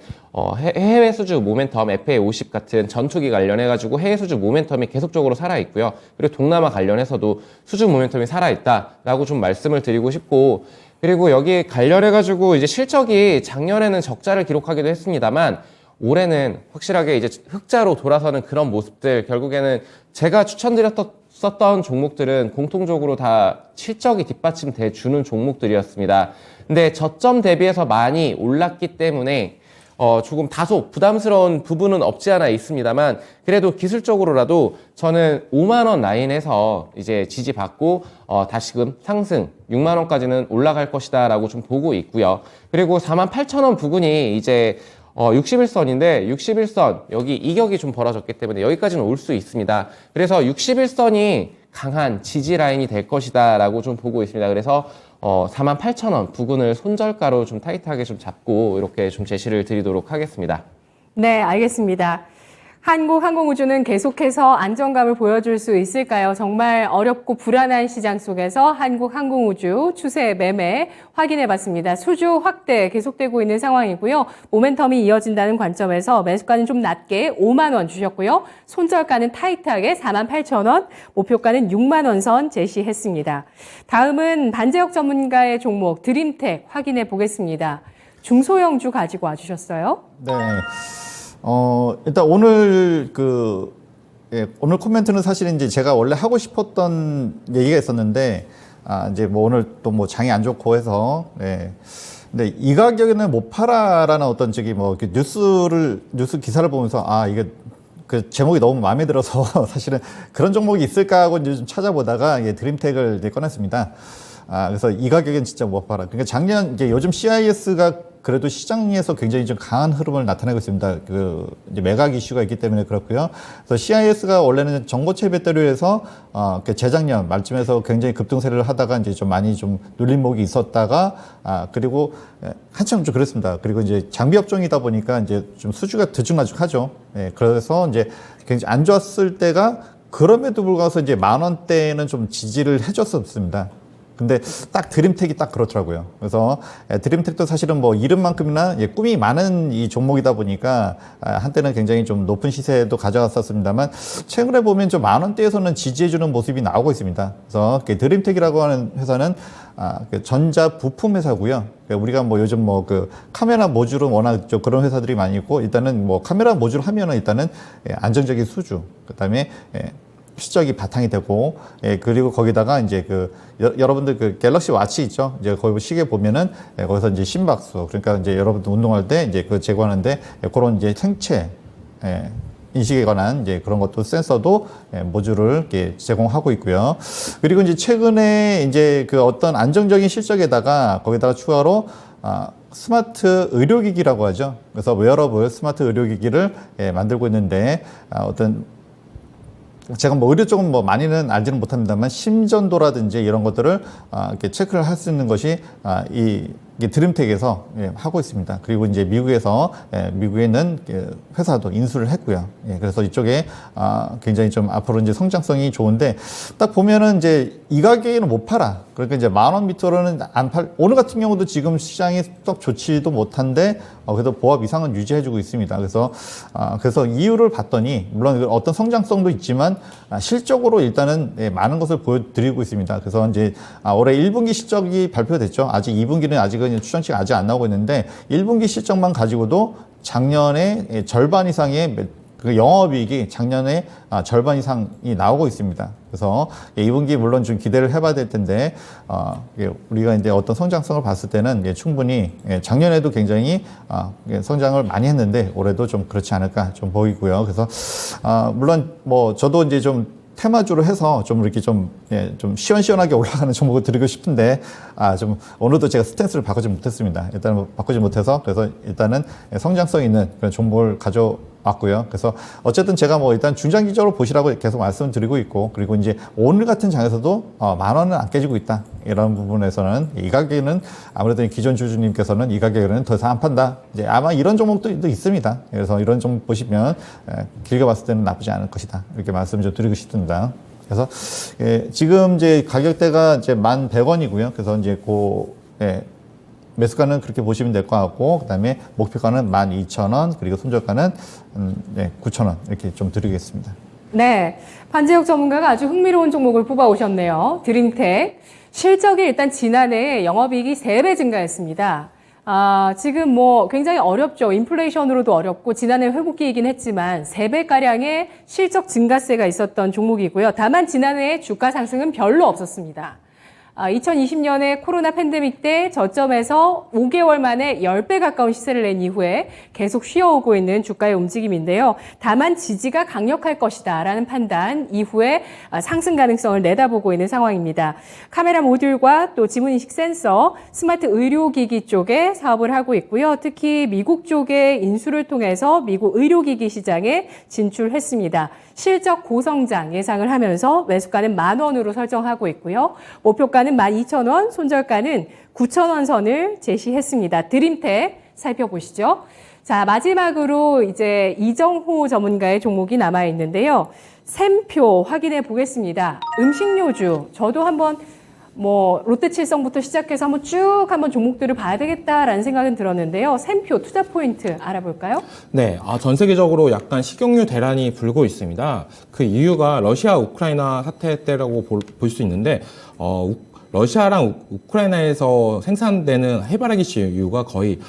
S3: 해외 수주 모멘텀 FA50 같은 전투기 관련해 가지고 해외 수주 모멘텀이 계속적으로 살아 있고요. 그리고 동남아 관련해서도 수주 모멘텀이 살아 있다라고 좀 말씀을 드리고 싶고, 그리고 여기 관련해 가지고 이제 실적이 작년에는 적자를 기록하기도 했습니다만 올해는 확실하게 이제 흑자로 돌아서는 그런 모습들, 결국에는 제가 추천드렸던 종목들은 공통적으로 다 실적이 뒷받침돼 주는 종목들이었습니다. 근데 저점 대비해서 많이 올랐기 때문에 조금 다소 부담스러운 부분은 없지 않아 있습니다만, 그래도 기술적으로라도 저는 5만 원 라인에서 이제 지지받고 다시금 상승 6만 원까지는 올라갈 것이다라고 좀 보고 있고요. 그리고 48,000원 부근이 이제 61선인데 61선 여기 이격이 좀 벌어졌기 때문에 여기까지는 올 수 있습니다. 그래서 61선이 강한 지지 라인이 될 것이다 라고 좀 보고 있습니다. 그래서 48,000원 부근을 손절가로 좀 타이트하게 좀 잡고 이렇게 좀 제시를 드리도록 하겠습니다.
S1: 네, 알겠습니다. 한국항공우주는 계속해서 안정감을 보여줄 수 있을까요? 정말 어렵고 불안한 시장 속에서 한국항공우주 추세 매매 확인해봤습니다. 수주 확대 계속되고 있는 상황이고요. 모멘텀이 이어진다는 관점에서 매수가는 좀 낮게 5만 원 주셨고요. 손절가는 타이트하게 48,000원, 목표가는 6만 원 선 제시했습니다. 다음은 반제역 전문가의 종목 드림텍 확인해 보겠습니다. 중소형주 가지고 와주셨어요.
S2: 네. 일단 오늘 오늘 코멘트는 사실은 이제 제가 원래 하고 싶었던 얘기가 있었는데, 이제 뭐 오늘 또 뭐 장이 안 좋고 해서, 근데 이 가격에는 못 팔아라는 어떤 뉴스 기사를 보면서, 이게 그 제목이 너무 마음에 들어서 사실은 그런 종목이 있을까 하고 이제 좀 찾아보다가 드림텍을 이제 꺼냈습니다. 그래서 이 가격엔 진짜 못 팔아. 그러니까 작년 이제 요즘 CIS가 그래도 시장에서 굉장히 좀 강한 흐름을 나타내고 있습니다. 이제 매각 이슈가 있기 때문에 그렇고요. 그래서 CIS가 원래는 전고체 배터리에서 재작년 말쯤에서 굉장히 급등세를 하다가 이제 좀 많이 좀 눌림목이 있었다가 그리고 한참 좀 그랬습니다. 그리고 이제 장비 업종이다 보니까 이제 좀 수주가 들쭉날쭉하죠. 그래서 이제 굉장히 안 좋았을 때가, 그럼에도 불구하고 이제 10,000원대에는 좀 지지를 해줬었습니다. 근데 딱 드림텍이 딱 그렇더라고요. 그래서 드림텍도 사실은 뭐 이름만큼이나 꿈이 많은 이 종목이다 보니까 한때는 굉장히 좀 높은 시세도 가져갔었습니다만, 최근에 보면 좀 10,000원대에서는 지지해주는 모습이 나오고 있습니다. 그래서 드림텍이라고 하는 회사는 전자 부품 회사고요. 우리가 뭐 요즘 뭐 카메라 모듈은 워낙 좀 그런 회사들이 많이 있고, 일단은 뭐 카메라 모듈 하면은 일단은 안정적인 수주, 그다음에 실적이 바탕이 되고, 그리고 거기다가 이제 여러분들 갤럭시 와치 있죠? 이제 거기 시계 보면은, 거기서 이제 심박수, 그러니까 이제 여러분들 운동할 때 이제 제거하는데, 그런 이제 생체, 인식에 관한 이제 그런 것도 센서도 모듈을 이렇게 제공하고 있고요. 그리고 이제 최근에 이제 어떤 안정적인 실적에다가 거기다가 추가로, 스마트 의료기기라고 하죠. 그래서 웨어러블 스마트 의료기기를 만들고 있는데, 제가 뭐 의료 쪽은 뭐 많이는 알지는 못합니다만 심전도라든지 이런 것들을 이렇게 체크를 할 수 있는 것이 이게 드림텍에서 하고 있습니다. 그리고 이제 미국에 있는 회사도 인수를 했고요. 그래서 이쪽에 굉장히 좀 앞으로 이제 성장성이 좋은데, 딱 보면은 이제 이 가격에는 못 팔아. 그러니까 이제 10,000원 밑으로는 안 팔. 오늘 같은 경우도 지금 시장이 썩 좋지도 못한데 그래도 보합 이상은 유지해주고 있습니다. 그래서 이유를 봤더니, 물론 어떤 성장성도 있지만 실적으로 일단은 많은 것을 보여드리고 있습니다. 그래서 이제 올해 1분기 실적이 발표됐죠. 아직 2분기는 아직은 이제 추정치가 아직 안 나오고 있는데 1분기 실적만 가지고도 작년에 절반 이상의 그 영업이익이 작년에 절반 이상이 나오고 있습니다. 그래서 2분기 물론 좀 기대를 해봐야 될 텐데 우리가 이제 어떤 성장성을 봤을 때는 충분히 작년에도 굉장히 성장을 많이 했는데 올해도 좀 그렇지 않을까 좀 보이고요. 그래서 물론 뭐 저도 이제 좀 테마주로 해서 좀 이렇게 좀 시원시원하게 올라가는 종목을 드리고 싶은데, 좀 오늘도 제가 스탠스를 바꾸지 못했습니다. 일단은 바꾸지 못해서, 그래서 일단은 성장성 있는 그런 종목을 가져왔고요. 그래서 어쨌든 제가 뭐 일단 중장기적으로 보시라고 계속 말씀드리고 있고, 그리고 이제 오늘 같은 장에서도 10,000원은 안 깨지고 있다. 이런 부분에서는 이 가격에는 아무래도 기존 주주님께서는 이 가격에는 더 이상 안 판다. 이제 아마 이런 종목도 있습니다. 그래서 이런 종목 보시면 길게 봤을 때는 나쁘지 않을 것이다. 이렇게 말씀 좀 드리고 싶습니다. 그래서 지금 이제 가격대가 이제 1,100원이고요. 그래서 이제 매수가는 그렇게 보시면 될 것 같고, 그다음에 목표가는 12,000원, 그리고 손절가는 9,000원 이렇게 좀 드리겠습니다.
S1: 네, 판재혁 전문가가 아주 흥미로운 종목을 뽑아오셨네요. 드림텍. 실적이 일단 지난해 영업이익이 3배 증가했습니다. 지금 뭐 굉장히 어렵죠. 인플레이션으로도 어렵고 지난해 회복기이긴 했지만 3배가량의 실적 증가세가 있었던 종목이고요. 다만 지난해 주가 상승은 별로 없었습니다. 2020년에 코로나 팬데믹 때 저점에서 5개월 만에 10배 가까운 시세를 낸 이후에 계속 쉬어오고 있는 주가의 움직임인데요. 다만 지지가 강력할 것이다 라는 판단 이후에 상승 가능성을 내다보고 있는 상황입니다. 카메라 모듈과 또 지문인식 센서, 스마트 의료기기 쪽에 사업을 하고 있고요. 특히 미국 쪽의 인수를 통해서 미국 의료기기 시장에 진출했습니다. 실적 고성장 예상을 하면서 매수가는 10,000원으로 설정하고 있고요. 목표가는 12,000원, 손절가는 9,000원 선을 제시했습니다. 드림텍 살펴보시죠. 자, 마지막으로 이제 이정호 전문가의 종목이 남아 있는데요. 샘표 확인해 보겠습니다. 음식료주. 저도 한번 롯데칠성부터 시작해서 한번 종목들을 봐야 되겠다라는 생각은 들었는데요. 샘표 투자 포인트 알아볼까요?
S4: 네, 전 세계적으로 약간 식용유 대란이 불고 있습니다. 그 이유가 러시아 우크라이나 사태 때라고 볼 수 있는데, 러시아랑 우크라이나에서 생산되는 해바라기 씨유가 거의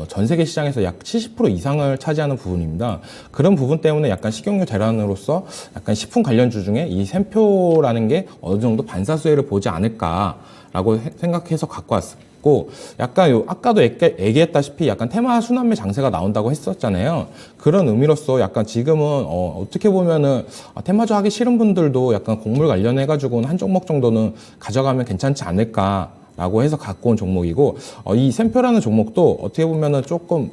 S4: 전 세계 시장에서 약 70% 이상을 차지하는 부분입니다. 그런 부분 때문에 약간 식용유 대란으로서 약간 식품 관련주 중에 이 샘표라는 게 어느 정도 반사수혜를 보지 않을까라고 생각해서 갖고 왔고, 약간 아까도 얘기했다시피 약간 테마 순환매 장세가 나온다고 했었잖아요. 그런 의미로서 약간 지금은 어떻게 보면은 테마주 하기 싫은 분들도 약간 곡물 관련해가지고는 한 종목 정도는 가져가면 괜찮지 않을까. 라고 해서 갖고 온 종목이고, 이 샘표라는 종목도 어떻게 보면은 조금,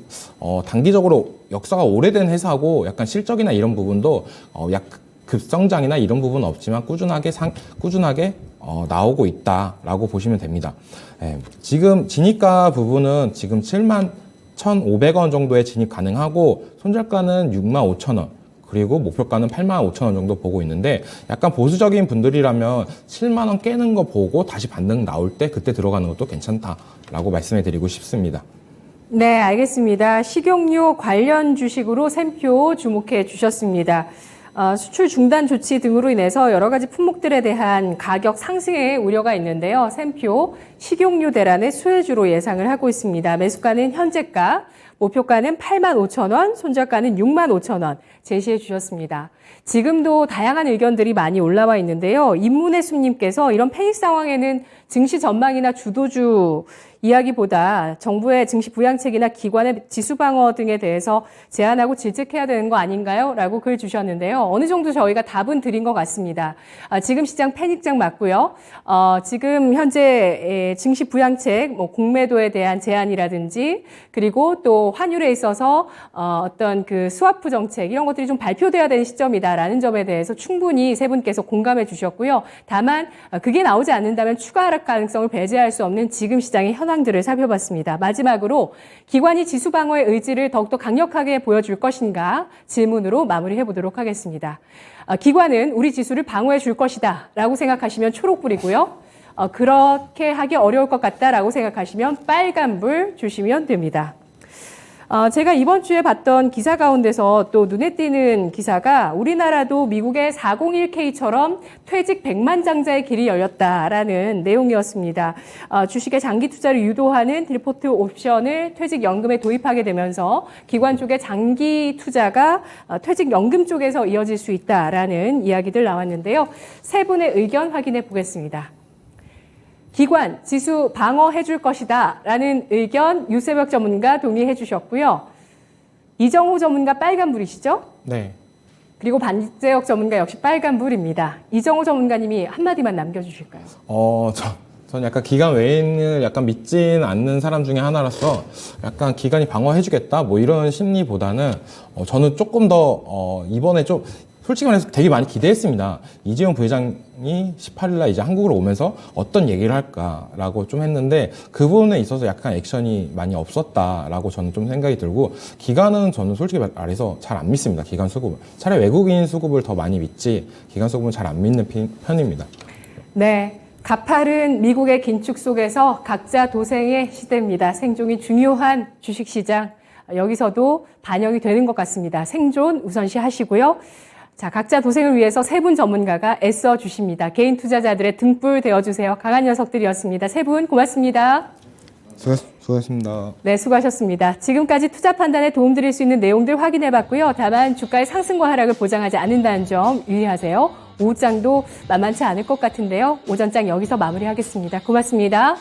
S4: 단기적으로 역사가 오래된 회사고, 약간 실적이나 이런 부분도, 급성장이나 이런 부분은 없지만 꾸준하게 나오고 있다라고 보시면 됩니다. 지금 진입가 부분은 지금 71,500원 정도의 진입 가능하고, 손절가는 65,000원. 그리고 목표가는 85,000원 정도 보고 있는데, 약간 보수적인 분들이라면 7만원 깨는 거 보고 다시 반등 나올 때 그때 들어가는 것도 괜찮다라고 말씀해 드리고 싶습니다.
S1: 네, 알겠습니다. 식용유 관련 주식으로 샘표 주목해 주셨습니다. 수출 중단 조치 등으로 인해서 여러 가지 품목들에 대한 가격 상승의 우려가 있는데요. 샘표 식용유 대란의 수혜주로 예상을 하고 있습니다. 매수가는 현재가, 목표가는 85,000원, 손절가는 65,000원 제시해 주셨습니다. 지금도 다양한 의견들이 많이 올라와 있는데요. 인문의 숲님께서 이런 패닉 상황에는 증시 전망이나 주도주 이야기보다 정부의 증시 부양책이나 기관의 지수 방어 등에 대해서 제안하고 질책해야 되는 거 아닌가요? 라고 글 주셨는데요. 어느 정도 저희가 답은 드린 것 같습니다. 지금 시장 패닉장 맞고요. 지금 현재 증시 부양책, 공매도에 대한 제안이라든지, 그리고 또 환율에 있어서 어떤 그 스와프 정책 이런 것들이 좀 발표돼야 되는 시점이다라는 점에 대해서 충분히 세 분께서 공감해 주셨고요. 다만 그게 나오지 않는다면 추가 하락 가능성을 배제할 수 없는 지금 시장의 현황들을 살펴봤습니다. 마지막으로 기관이 지수 방어의 의지를 더욱더 강력하게 보여줄 것인가 질문으로 마무리해 보도록 하겠습니다. 기관은 우리 지수를 방어해 줄 것이다 라고 생각하시면 초록불이고요. 그렇게 하기 어려울 것 같다라고 생각하시면 빨간불 주시면 됩니다. 제가 이번 주에 봤던 기사 가운데서 또 눈에 띄는 기사가 우리나라도 미국의 401K처럼 퇴직 100만 장자의 길이 열렸다라는 내용이었습니다. 주식의 장기 투자를 유도하는 딜포트 옵션을 퇴직연금에 도입하게 되면서 기관 쪽의 장기 투자가 퇴직연금 쪽에서 이어질 수 있다라는 이야기들 나왔는데요. 세 분의 의견 확인해 보겠습니다. 기관, 지수 방어해 줄 것이다 라는 의견 유세벽 전문가 동의해 주셨고요. 이정호 전문가 빨간불이시죠?
S4: 네.
S1: 그리고 반재혁 전문가 역시 빨간불입니다. 이정호 전문가님이 한마디만 남겨주실까요?
S4: 전 약간 기관 외인을 약간 믿진 않는 사람 중에 하나라서 약간 기관이 방어해주겠다 뭐 이런 심리보다는 저는 조금 더 이번에 좀 솔직히 말해서 되게 많이 기대했습니다. 이재용 부회장이 18일날 이제 한국으로 오면서 어떤 얘기를 할까라고 좀 했는데 그 부분에 있어서 약간 액션이 많이 없었다라고 저는 좀 생각이 들고 기관은 저는 솔직히 말해서 잘 안 믿습니다. 기관 수급을. 차라리 외국인 수급을 더 많이 믿지 기관 수급은 잘 안 믿는 편입니다.
S1: 네. 가파른 미국의 긴축 속에서 각자 도생의 시대입니다. 생존이 중요한 주식시장. 여기서도 반영이 되는 것 같습니다. 생존 우선시 하시고요. 자, 각자 도생을 위해서 세 분 전문가가 애써 주십니다. 개인 투자자들의 등불 되어주세요. 강한 녀석들이었습니다. 세 분 고맙습니다.
S4: 수고하셨습니다.
S1: 네, 수고하셨습니다. 지금까지 투자 판단에 도움드릴 수 있는 내용들 확인해봤고요. 다만 주가의 상승과 하락을 보장하지 않는다는 점 유의하세요. 오후장도 만만치 않을 것 같은데요. 오전장 여기서 마무리하겠습니다. 고맙습니다.